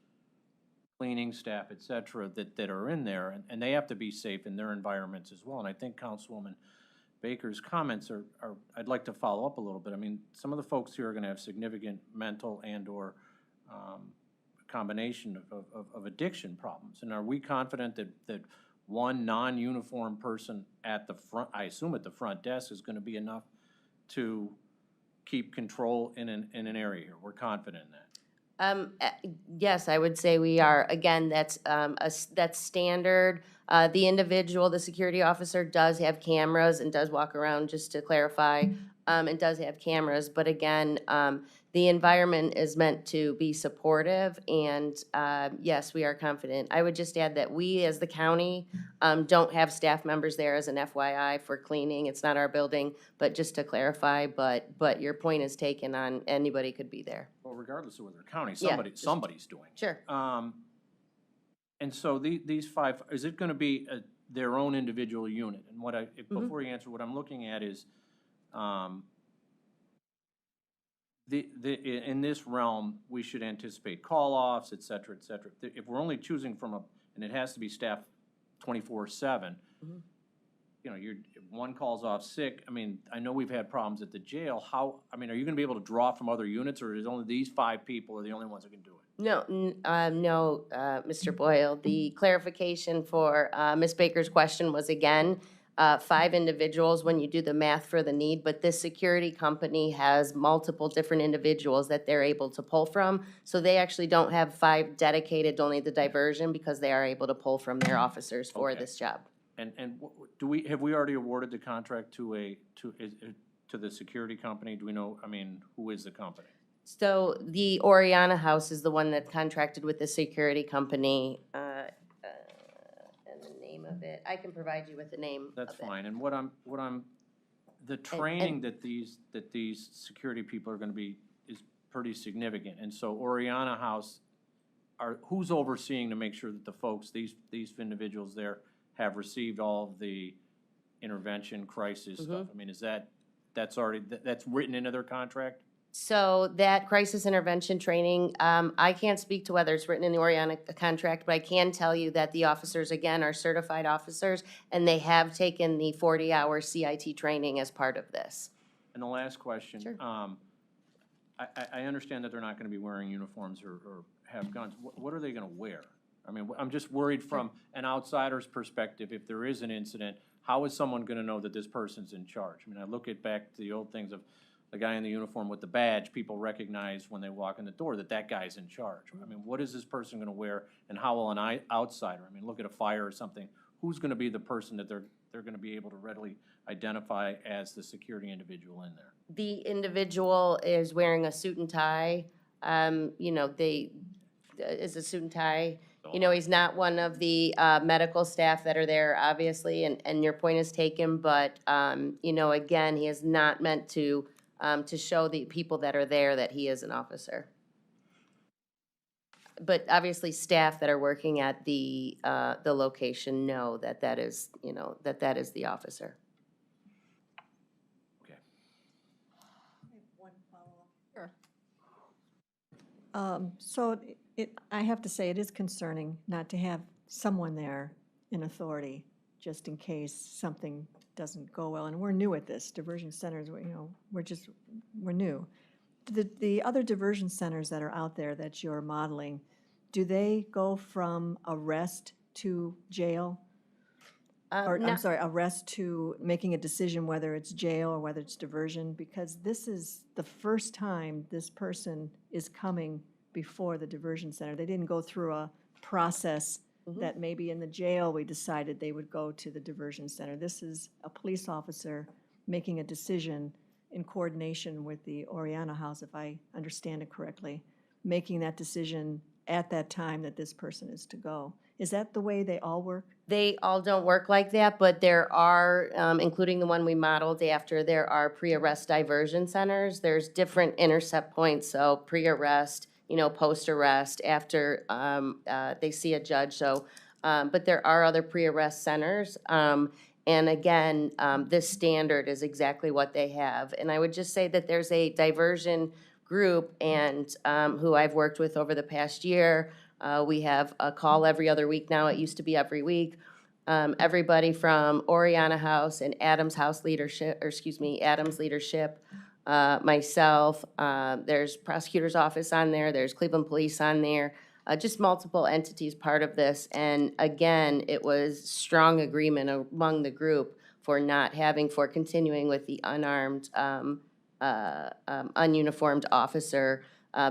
cleaning staff, et cetera, that are in there, and they have to be safe in their environments as well. And I think Councilwoman Baker's comments are I'd like to follow up a little bit. I mean, some of the folks here are gonna have significant mental and or combination of addiction problems. And are we confident that one non-uniformed person at the front, I assume at the front desk, is gonna be enough to keep control in an area here. We're confident in that. Yes, I would say we are. Again, that's, that's standard. The individual, the security officer does have cameras and does walk around, just to clarify, and does have cameras. But again, the environment is meant to be supportive, and, yes, we are confident. I would just add that we, as the county, don't have staff members there as an FYI for cleaning. It's not our building, but just to clarify, but your point is taken on anybody could be there. Well, regardless of whether county, Yeah, somebody's doing it. Sure. And so these five, is it gonna be their own individual unit? And what before you answer, what I'm looking at is, in this realm, we should anticipate call-offs, et cetera, et cetera. If we're only choosing from and it has to be staffed 24/7, you know, if one calls off sick, I mean, I know we've had problems at the jail. I mean, are you gonna be able to draw from other units, or is only these five people are the only ones that can do it? No, no, Mr. Boyle. The clarification for Ms. Baker's question was, again, 5 individuals when you do the math for the need, but this security company has multiple different individuals that they're able to pull from. So they actually don't have 5 dedicated to only the diversion, because they are able to pull from their officers for Okay. this job. And have we already awarded the contract to the security company? Do we know, I mean, who is the company? So the Oriana House is the one that contracted with the security company, and the name of it, I can provide you with the name of it. That's fine. And the training that these security people are gonna be is pretty significant. And so Oriana House, who's overseeing to make sure that the folks, these individuals there, have received all of the intervention crisis stuff? I mean, that's written into their contract? So that crisis intervention training, I can't speak to whether it's written in the Oriana contract, but I can tell you that the officers, again, are certified officers, and they have taken the 40-hour CIT training as part of this. And the last question. Sure. I understand that they're not gonna be wearing uniforms or have guns. What are they gonna wear? I mean, I'm just worried from an outsider's perspective, if there is an incident, how is someone gonna know that this person's in charge? I mean, I look back to the old things of the guy in the uniform with the badge, people recognize when they walk in the door that guy's in charge. I mean, what is this person gonna wear, and how will an outsider, I mean, look at a fire or something, who's gonna be the person that they're gonna be able to readily identify as the security individual in there? The individual is wearing a suit and tie. You know, is a suit and tie. You know, he's not one of the medical staff that are there, obviously, and your point is taken, but, you know, again, he is not meant to show the people that are there that he is an officer. But obviously, staff that are working at the location know that is, you know, that is the officer. Okay. One follow-up. Sure. So I have to say, it is concerning not to have someone there in authority, just in case something doesn't go well. And we're new at this, diversion centers, you know, we're new. The other diversion centers that are out there that you're modeling, do they go from arrest to jail? Or, I'm sorry, arrest to making a decision whether it's jail or whether it's diversion? Because this is the first time this person is coming before the diversion center. They didn't go through a process that maybe in the jail we decided they would go to the diversion center. This is a police officer making a decision in coordination with the Oriana House, if I understand it correctly, making that decision at that time that this person is to go. Is that the way they all work? They all don't work like that, but there are, including the one we modeled after, there are pre-arrest diversion centers. There's different intercept points, so pre-arrest, you know, post-arrest, after they see a judge, so, but there are other pre-arrest centers. And again, this standard is exactly what they have. And I would just say that there's a diversion group and who I've worked with over the past year. We have a call every other week now. It used to be every week. Everybody from Oriana House and Adams House leadership, or excuse me, Adams leadership, myself, there's prosecutor's office on there, there's Cleveland Police on there. just multiple entities part of this. And again, it was strong agreement among the group for continuing with the unarmed, ununiformed officer,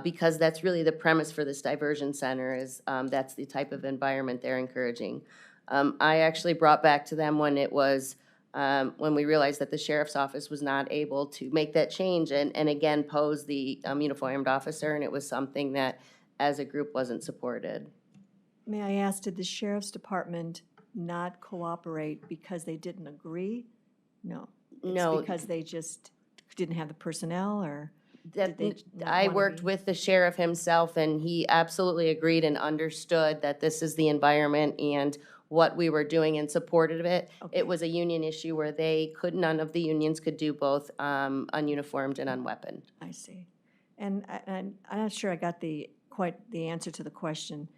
because that's really the premise for this diversion center is that's the type of environment they're encouraging. I actually brought back to them when it was, when we realized that the sheriff's office was not able to make that change and again pose the uniformed officer, and it was something that as a group wasn't supported. May I ask, did the sheriff's department not cooperate because they didn't agree? No. No. It's because they just didn't have the personnel, or That, did they not I wanna worked be? with the sheriff himself, and he absolutely agreed and understood that this is the environment and what we were doing and supported of it. Okay. It was a union issue where none of the unions could do both ununiformed and unweaponed. I see. And I'm not sure I got quite the answer to the question.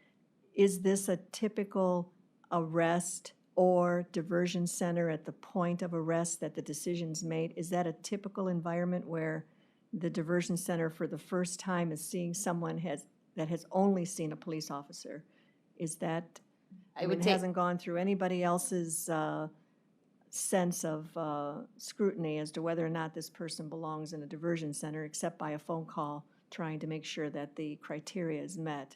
Is this a typical arrest or diversion center at the point of arrest that the decision's made? Is that a typical environment where the diversion center for the first time is seeing someone that has only seen a police officer? Is that, I would it say, hasn't gone through anybody else's sense of scrutiny as to whether or not this person belongs in a diversion center, except by a phone call trying to make sure that the criteria is met?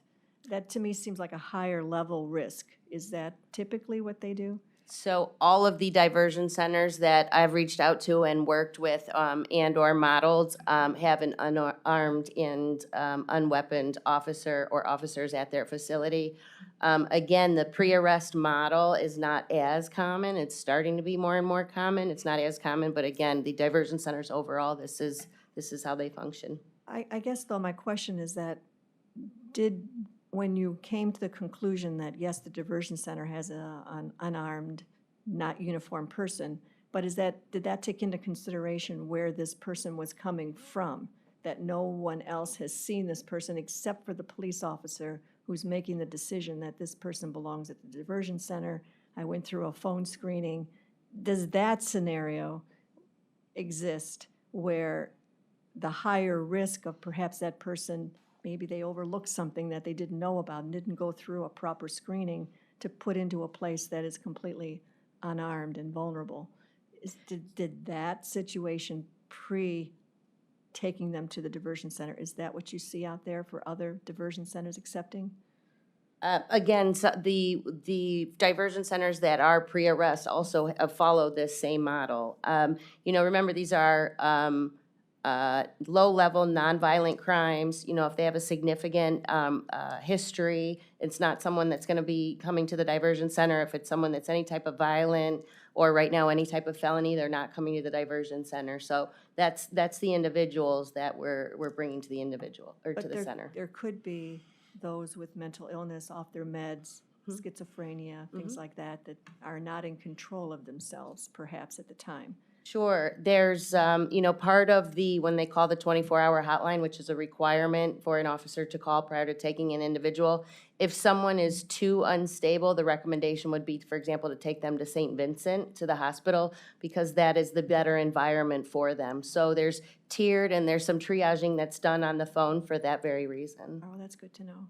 That to me seems like a higher level risk. Is that typically what they do? so all of the diversion centers that I've reached out to and worked with and/or modeled have an unarmed and unweaponed officer or officers at their facility. Again, the pre-arrest model is not as common. It's starting to be more and more common. It's not as common, but again, the diversion centers overall, this is how they function. I guess though my question is that when you came to the conclusion that yes, the diversion center has an unarmed, not uniformed person, but did that take into consideration where this person was coming from? That no one else has seen this person except for the police officer who's making the decision that this person belongs at the diversion center. I went through a phone screening. Does that scenario exist where the higher risk of perhaps that person, maybe they overlooked something that they didn't know about and didn't go through a proper screening to put into a place that is completely unarmed and vulnerable? Did that situation taking them to the diversion center, is that what you see out there for other diversion centers accepting? Again, so the diversion centers that are pre-arrest also follow this same model. Remember, these are low-level, nonviolent crimes. If they have a significant history, it's not someone that's going to be coming to the diversion center. If it's someone that's any type of violent or right now any type of felony, they're not coming to the diversion center. So that's the individuals that we're bringing to the individual or to the center. There could be those with mental illness, off their meds, schizophrenia, things like that are not in control of themselves perhaps at the time. Sure. There's, part of when they call the 24-hour hotline, which is a requirement for an officer to call prior to taking an individual, if someone is too unstable, the recommendation would be, for example, to take them to St. Vincent, to the hospital, because that is the better environment for them. So there's tiered and there's some triaging that's done on the phone for that very reason. Oh, that's good to know.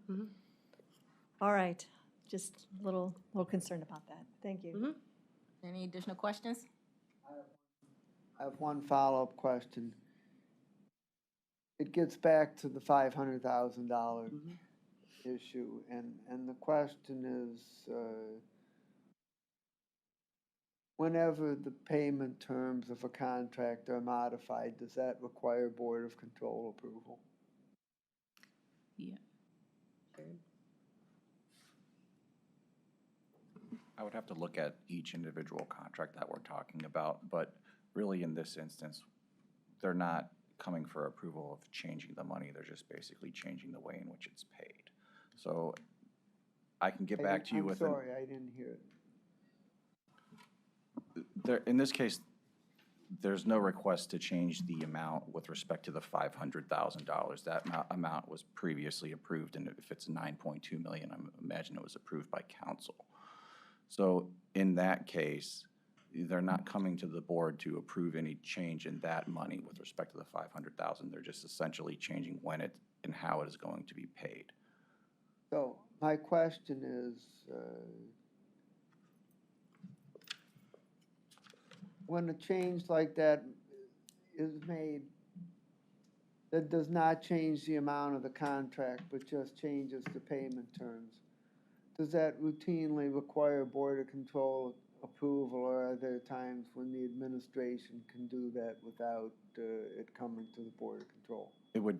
All right. Just a little concerned about that. Thank you. Any additional questions? I have one follow-up question. It gets back to the $500,000 issue, and the question is, whenever the payment terms of a contract are modified, does that require Board of Control approval? Yeah. I would have to look at each individual contract that we're talking about, but really in this instance, they're not coming for approval of changing the money. They're just basically changing the way in which it's paid. So I can get back to you with. I'm sorry, I didn't hear it. In this case, there's no request to change the amount with respect to the $500,000. That amount was previously approved, and if it's $9.2 million, I imagine it was approved by council. So in that case, they're not coming to the board to approve any change in that money with respect to the $500,000. They're just essentially changing when and how it is going to be paid. So my question is, when a change like that is made, that does not change the amount of the contract, but just changes the payment terms, does that routinely require Board of Control approval, or are there times when the administration can do that without it coming to the Board of Control? It would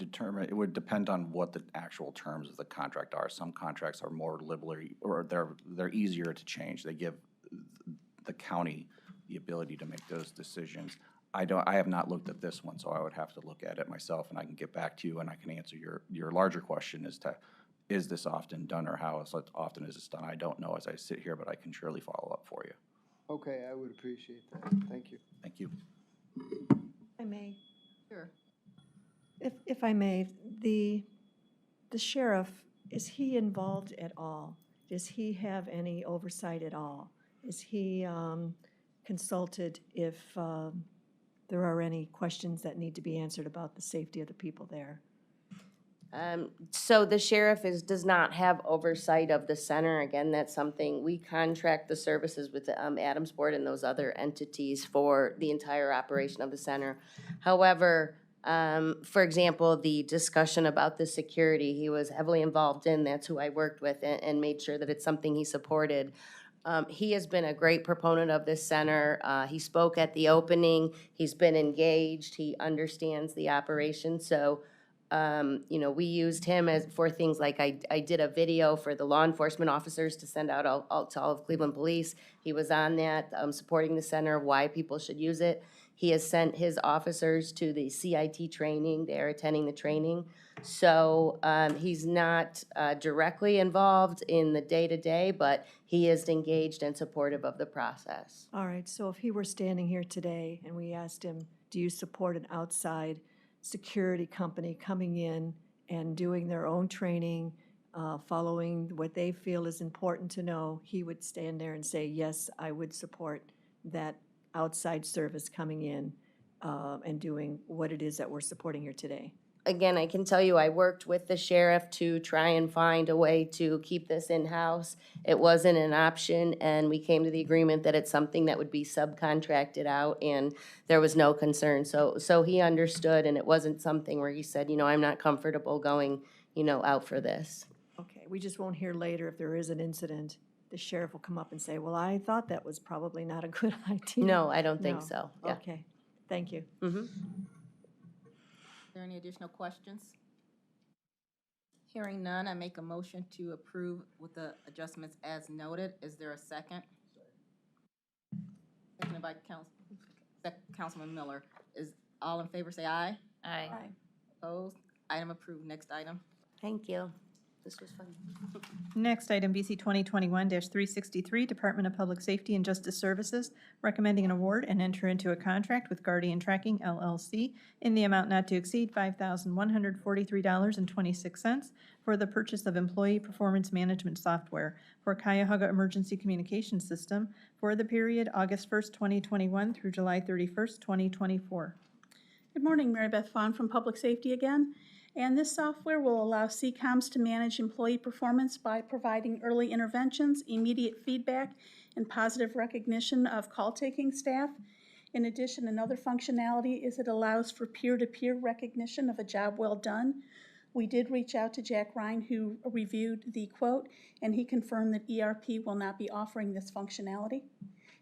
depend on what the actual terms of the contract are. Some contracts are more liberally, or they're easier to change. They give the county the ability to make those decisions. I have not looked at this one, so I would have to look at it myself, and I can get back to you, and I can answer your larger question as to, is this often done, or how often is this done? I don't know as I sit here, but I can surely follow up for you. Okay, I would appreciate that. Thank you. Thank you. I may. Sure. If I may, the sheriff, is he involved at all? Does he have any oversight at all? Is he consulted if there are any questions that need to be answered about the safety of the people there? So the sheriff does not have oversight of the center. Again, that's something, we contract the services with the Adams Board and those other entities for the entire operation of the center. However, for example, the discussion about the security, he was heavily involved in. That's who I worked with and made sure that it's something he supported. He has been a great proponent of this center. He spoke at the opening. He's been engaged. He understands the operation. So, you know, we used him for things like I did a video for the law enforcement officers to send out to all of Cleveland Police. He was on that, supporting the center, why people should use it. He has sent his officers to the CIT training. They're attending the training. So he's not directly involved in the day-to-day, but he is engaged and supportive of the process. All right, so if he were standing here today and we asked him, do you support an outside security company coming in and doing their own training, following what they feel is important to know, he would stand there and say, yes, I would support that outside service coming in and doing what it is that we're supporting here today. Again, I can tell you, I worked with the sheriff to try and find a way to keep this in-house. It wasn't an option, and we came to the agreement that it's something that would be subcontracted out, and there was no concern. So he understood, and it wasn't something where he said, you know, I'm not comfortable going, you know, out for this. Okay, we just won't hear later if there is an incident. The sheriff will come up and say, well, I thought that was probably not a good idea. No, I don't think No. so. Yeah. Okay, thank you. Mhm. Are there any additional questions? Hearing none, I make a motion to approve with the adjustments as noted. Is there a second? Seconded by Councilman Miller. Is all in favor, say aye. Aye. Opposed? Item approved. Next item. Thank you. This was fun. Next, item BC 2021-363, Department of Public Safety and Justice Services, recommending an award and enter into a contract with Guardian Tracking LLC in the amount not to exceed $5,143.26 for the purchase of employee performance management software for Cuyahoga Emergency Communications System for the period August 1st, 2021 through July 31st, 2024. Good morning, Mary Beth Vaughn from Public Safety again. And this software will allow CCOMs to manage employee performance by providing early interventions, immediate feedback, and positive recognition of call-taking staff. In addition, another functionality is it allows for peer-to-peer recognition of a job well done. We did reach out to Jack Ryan, who reviewed the quote, and he confirmed that ERP will not be offering this functionality,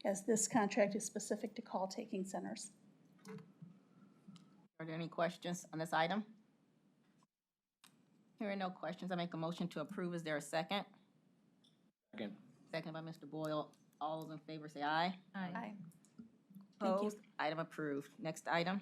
as this contract is specific to call-taking centers. Are there any questions on this item? Hearing no questions, I make a motion to approve. Is there a second? Second. Second by Mr. Boyle. All those in favor say aye. Aye. Thank you. Opposed? Item approved. Next item.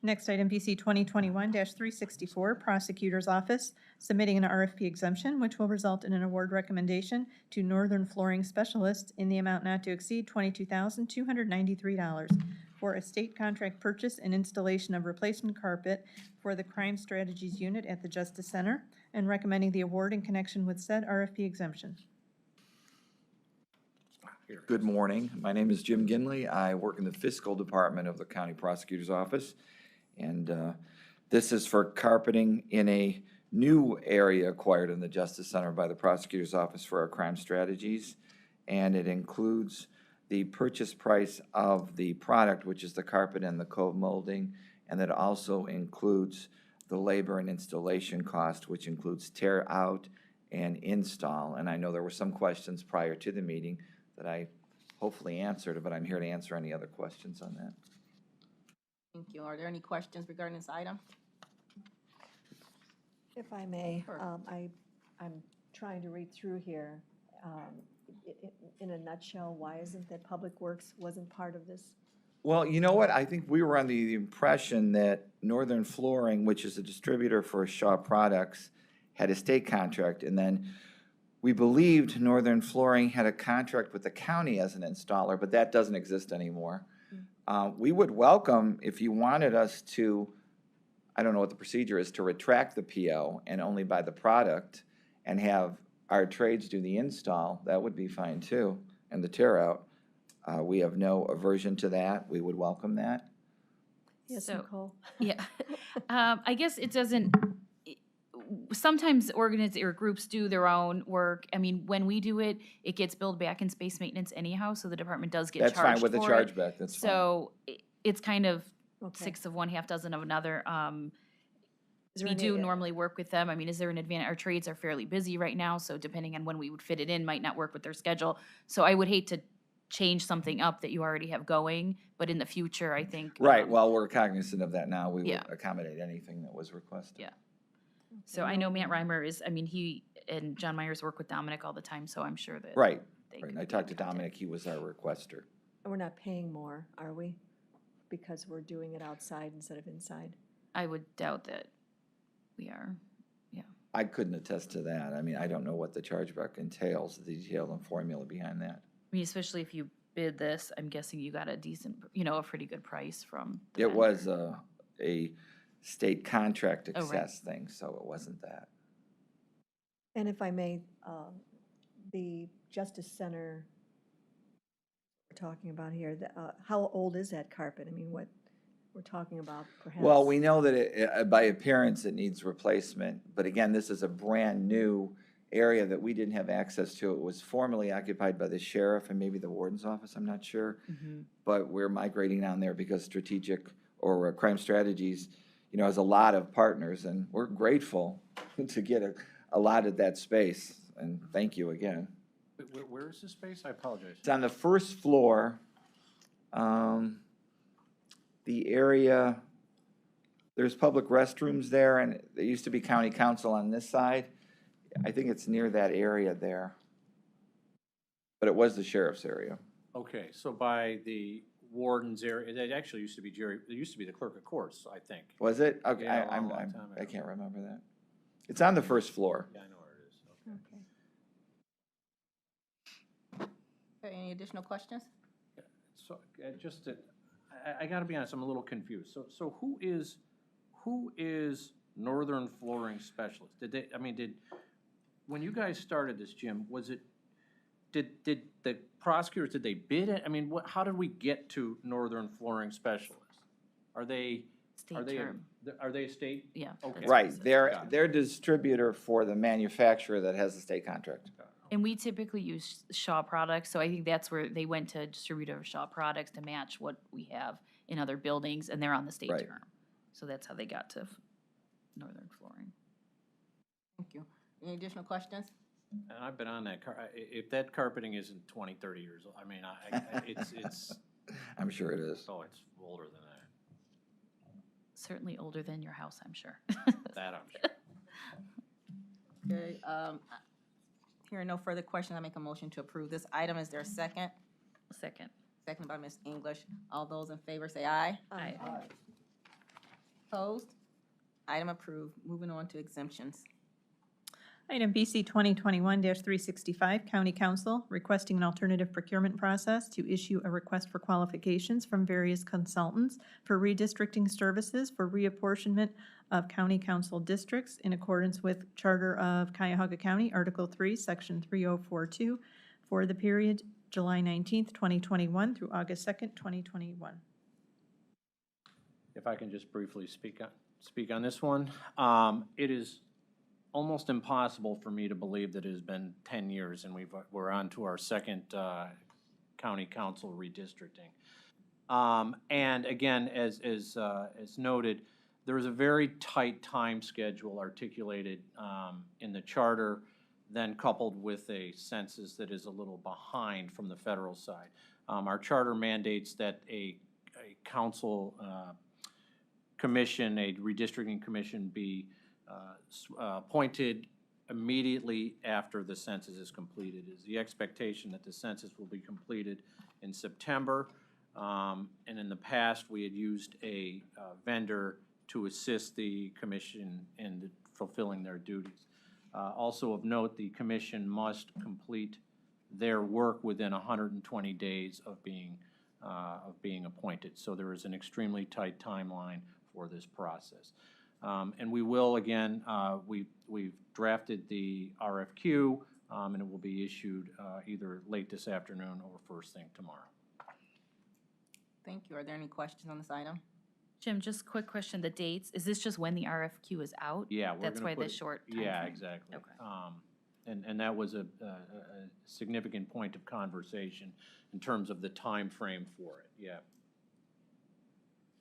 Next item, BC 2021-364, Prosecutor's Office, submitting an RFP exemption, which will result in an award recommendation to Northern Flooring Specialists in the amount not to exceed $22,293 for a state contract purchase and installation of replacement carpet for the Crime Strategies Unit at the Justice Center, and recommending the award in connection with said RFP exemption. Good morning. My name is Jim Ginley. I work in the fiscal department of the County Prosecutor's Office. And this is for carpeting in a new area acquired in the Justice Center by the Prosecutor's Office for our crime strategies. And it includes the purchase price of the product, which is the carpet and the cove molding, and that also includes the labor and installation cost, which includes tear out and install. And I know there were some questions prior to the meeting that I hopefully answered, but I'm here to answer any other questions on that. Thank you. Are there any questions regarding this item? If I may, Sure. I'm trying to read through here. In a nutshell, why isn't that Public Works wasn't part of this? Well, you know what? I think we were under the impression that Northern Flooring, which is a distributor for Shaw Products, had a state contract, and then we believed Northern Flooring had a contract with the county as an installer, but that doesn't exist anymore. We would welcome, if you wanted us to, I don't know what the procedure is, to retract the PO and only buy the product and have our trades do the install, that would be fine too, and the tear out. We have no aversion to that. We would welcome that. Yes, So- Nicole? Yeah. I guess it doesn't, sometimes organizations or groups do their own work. I mean, when we do it, it gets billed back in space maintenance anyhow, so the department does get charged for it. That's fine with the chargeback, that's fine. So it's kind of Okay. 6 of one, half dozen of another. Is there We any- do normally work with them. I mean, is there an advantage? Our trades are fairly busy right now, so depending on when we would fit it in, might not work with their schedule. So I would hate to change something up that you already have going, but in the future, I think. Right, well, we're cognizant of that now. We will Yeah. accommodate anything that was requested. Yeah. So I know Matt Reimer is, I mean, he and John Myers work with Dominic all the time, so I'm sure that. Right, they right. could I be talked to in contact. Dominic, he was our requester. We're not paying more, are we? Because we're doing it outside instead of inside? I would doubt that we are. I couldn't attest to that. I mean, I don't know what the chargeback entails, the detail and formula behind that. I mean, especially if you bid this, I'm guessing you got a decent, a pretty good price from. the It vendor. was a state contract Oh, right. access thing, so it wasn't that. And if I may, the Justice Center we're talking about here, how old is that carpet? I mean, what we're talking about perhaps? Well, we know that by appearance, it needs replacement, but again, this is a brand-new area that we didn't have access to. It was formerly occupied by the sheriff and maybe the warden's office, I'm not sure. But we're migrating down there because strategic or crime strategies, has a lot of partners, and we're grateful to get a lot of that space, and thank you again. Where is this space? I apologize. It's on the first floor. The area, there's public restrooms there, and there used to be county council on this side. I think it's near that area there. But it was the sheriff's area. Okay, so by the warden's area, it actually used to be it used to be the clerk of courts, I think. Was it? Okay, Yeah, a long time I ago. can't remember that. It's on the first floor. Yeah, I know where it is. Okay. Okay. Okay, any additional questions? So, just to, I gotta be honest, I'm a little confused. So who is Northern Flooring Specialist? When you guys started this, Jim, did the prosecutors, did they bid it? I mean, how did we get to Northern Flooring Specialist? Are they State term. Are they a state? Yeah. Okay. that's Right, what it says. Got it. they're distributor for the manufacturer that has the state contract. And we typically use Shaw products, so I think that's where they went to distributor of Shaw products to match what we have in other buildings, and they're on the state Right. term. So that's how they got to Northern Flooring. Thank you. Any additional questions? And I've been on that if that carpeting isn't 20, 30 years old, I mean, it's, I'm sure it is. oh, it's older than that. Certainly older than your house, I'm sure. That I'm sure. Okay, hearing no further questions, I make a motion to approve this item. Is there a second? Second. Second by Ms. English. All those in favor say aye. Aye. Opposed? Item approved. Moving on to exemptions. Item BC 2021-365, County Council requesting an alternative procurement process to issue a request for qualifications from various consultants for redistricting services for reapportionment of county council districts in accordance with Charter of Cuyahoga County, Article 3, Section 3042, for the period July 19th, 2021 through August 2nd, 2021. If I can just briefly speak on this one. It is almost impossible for me to believe that it has been 10 years and we're on to our second county council redistricting. And again, as noted, there is a very tight time schedule articulated in the charter, then coupled with a census that is a little behind from the federal side. Our charter mandates that a council commission, a redistricting commission, be appointed immediately after the census is completed. It is the expectation that the census will be completed in September. And in the past, we had used a vendor to assist the commission in fulfilling their duties. Also of note, the commission must complete their work within 120 days of being appointed. So there is an extremely tight timeline for this process. And we will, again, we've drafted the RFQ, and it will be issued either late this afternoon or first thing tomorrow. Thank you. Are there any questions on this item? Jim, just quick question, the dates, is this just when the RFQ is out? Yeah, we're That's gonna why put the it- short time Yeah, frame? exactly. Okay. And that was a significant point of conversation in terms of the time frame for it, yeah.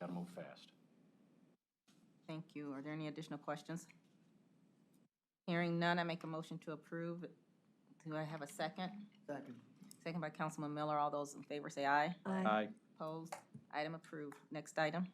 Gotta move fast. Thank you. Are there any additional questions? Hearing none, I make a motion to approve. Do I have a second? Second. Second by Councilman Miller. All those in favor say aye. Aye. Opposed? Item approved. Next item.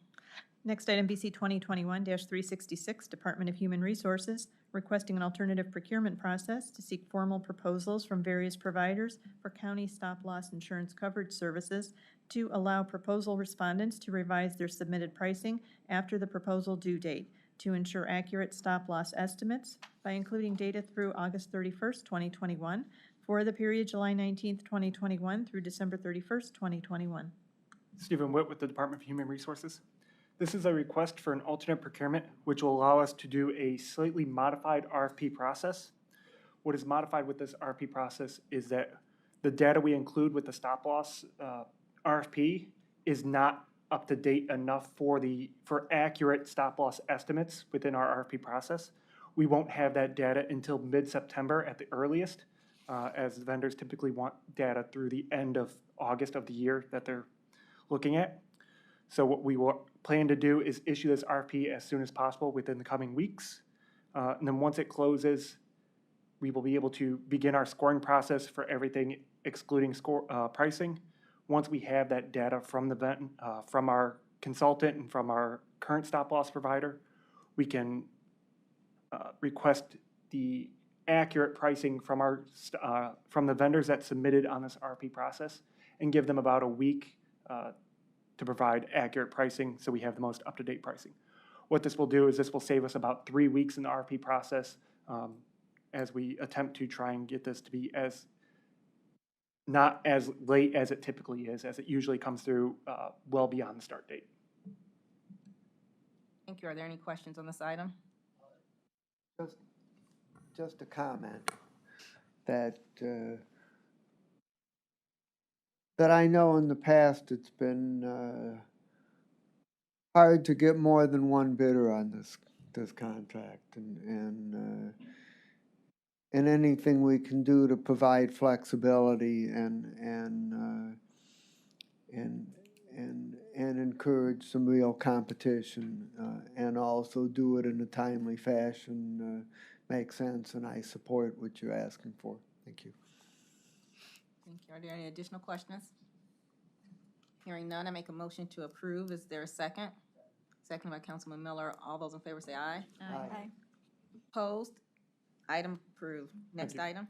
Next item, BC 2021-366, Department of Human Resources, requesting an alternative procurement process to seek formal proposals from various providers for county stop-loss insurance coverage services to allow proposal respondents to revise their submitted pricing after the proposal due date to ensure accurate stop-loss estimates by including data through August 31st, 2021 for the period July 19th, 2021 through December 31st, 2021. Stephen Witt with the Department of Human Resources. This is a request for an alternate procurement, which will allow us to do a slightly modified RFP process. What is modified with this RFP process is that the data we include with the stop loss RFP is not up to date enough for accurate stop loss estimates within our RFP process. We won't have that data until mid-September at the earliest, as vendors typically want data through the end of August of the year that they're looking at. So what we will plan to do is issue this RFP as soon as possible within the coming weeks. And then once it closes, we will be able to begin our scoring process for everything excluding pricing. Once we have that data from from our consultant and from our current stop loss provider, we can request the accurate pricing from the vendors that submitted on this RFP process and give them about a week to provide accurate pricing so we have the most up-to-date pricing. What this will do is this will save us about 3 weeks in the RFP process as we attempt to try and get this to be not as late as it typically is, as it usually comes through well beyond the start date. Thank you. Are there any questions on this item? Just a comment that that I know in the past it's been hard to get more than one bidder on this contract, and anything we can do to provide flexibility and encourage some real competition, and also do it in a timely fashion makes sense, and I support what you're asking for. Thank you. Thank you. Are there any additional questions? Hearing none, I make a motion to approve. Is there a second? Second by Councilman Miller. All those in favor say aye. Aye. Opposed? Item approved. Next item.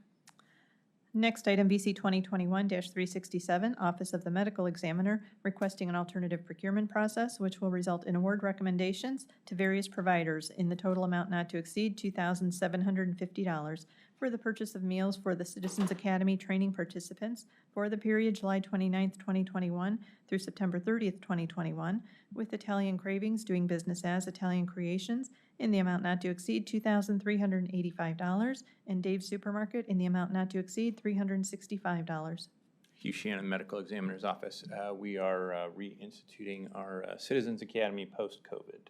Next item, BC 2021-367, Office of the Medical Examiner, requesting an alternative procurement process, which will result in award recommendations to various providers in the total amount not to exceed $2,750 for the purchase of meals for the Citizens Academy training participants for the period July 29th, 2021 through September 30th, 2021, with Italian Cravings doing business as Italian Creations in the amount not to exceed $2,385, and Dave's Supermarket in the amount not to exceed $365. Hugh Shannon, Medical Examiner's Office. We are reinstituting our Citizens Academy post-COVID.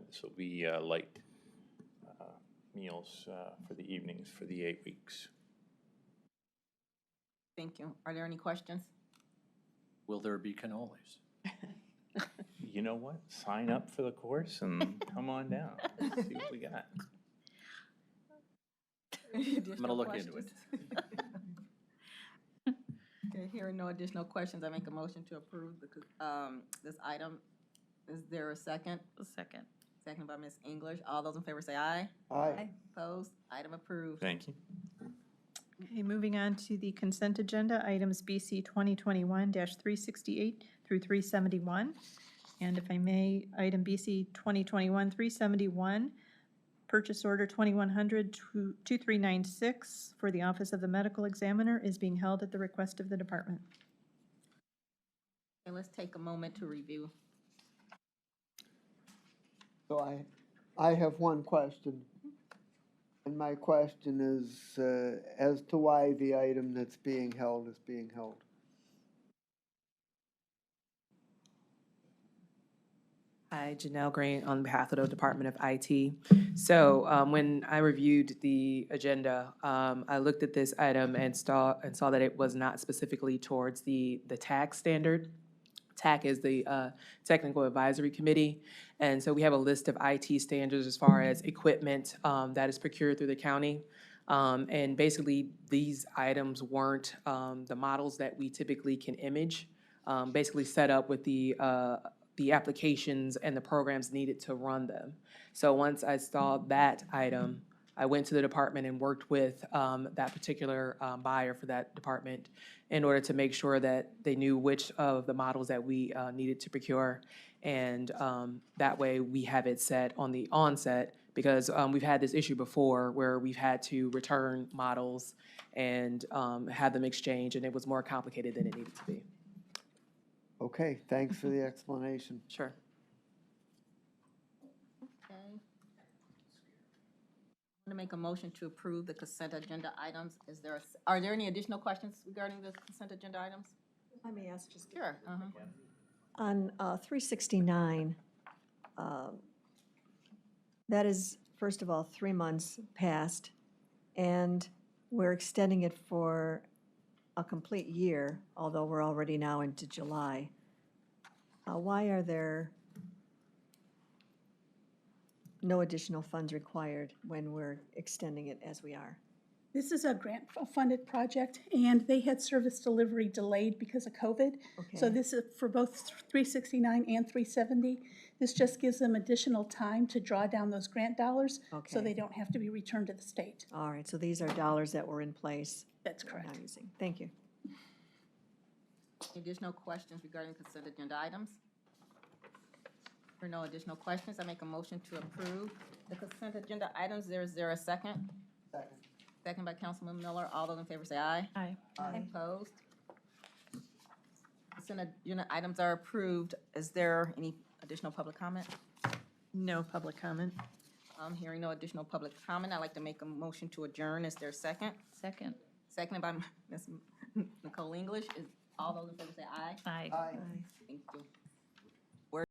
This will be light meals for the evenings for the 8 weeks. Thank you. Are there any questions? Will there be cannolis? You know what? Sign up for the course and come on down. See what we got. I'm gonna look into it. Okay, hearing no additional questions, I make a motion to approve this item. Is there a second? A second. Second by Ms. English. All those in favor say aye. Aye. Opposed? Item approved. Thank you. Okay, moving on to the consent agenda, items BC 2021-368 through 371. And if I may, item BC 2021-371, purchase order 2100-2396 for the Office of the Medical Examiner is being held at the request of the department. Okay, let's take a moment to review. So I have one question. And my question is as to why the item that's being held is being held. Hi, Janelle Green on behalf of the Department of IT. So when I reviewed the agenda, I looked at this item and saw that it was not specifically towards the TAC standard. TAC is the Technical Advisory Committee. And so we have a list of IT standards as far as equipment that is procured through the county. And basically, these items weren't the models that we typically can image, basically set up with the applications and the programs needed to run them. So once I saw that item, I went to the department and worked with that particular buyer for that department in order to make sure that they knew which of the models that we needed to procure. And that way we have it set on the onset, because we've had this issue before where we've had to return models and have them exchange, and it was more complicated than it needed to be. Okay, thanks for the explanation. Sure. Okay. I'm going to make a motion to approve the consent agenda items. Are there any additional questions regarding the consent agenda items? Let me ask just. Sure. On 369, that is, first of all, 3 months past, and we're extending it for a complete year, although we're already now into July. Why are there no additional funds required when we're extending it as we are? This is a grant-funded project, and they had service delivery delayed because of COVID. So Okay. this is for both 369 and 370. This just gives them additional time to draw down those grant dollars, so Okay. they don't have to be returned to the state. All right, so these are dollars that were in place. That's that we're correct. not using. Thank you. Additional questions regarding consent agenda items? For no additional questions, I make a motion to approve the consent agenda items. Is there a second? Second. Second by Councilman Miller. All those in favor say aye. Aye. Opposed? Consent agenda items are approved. Is there any additional public comment? No public comment. Hearing no additional public comment, I'd like to make a motion to adjourn. Is there a second? Second. Seconded by Ms. Nicole English. All those in favor say aye. Aye. Aye. Thank you.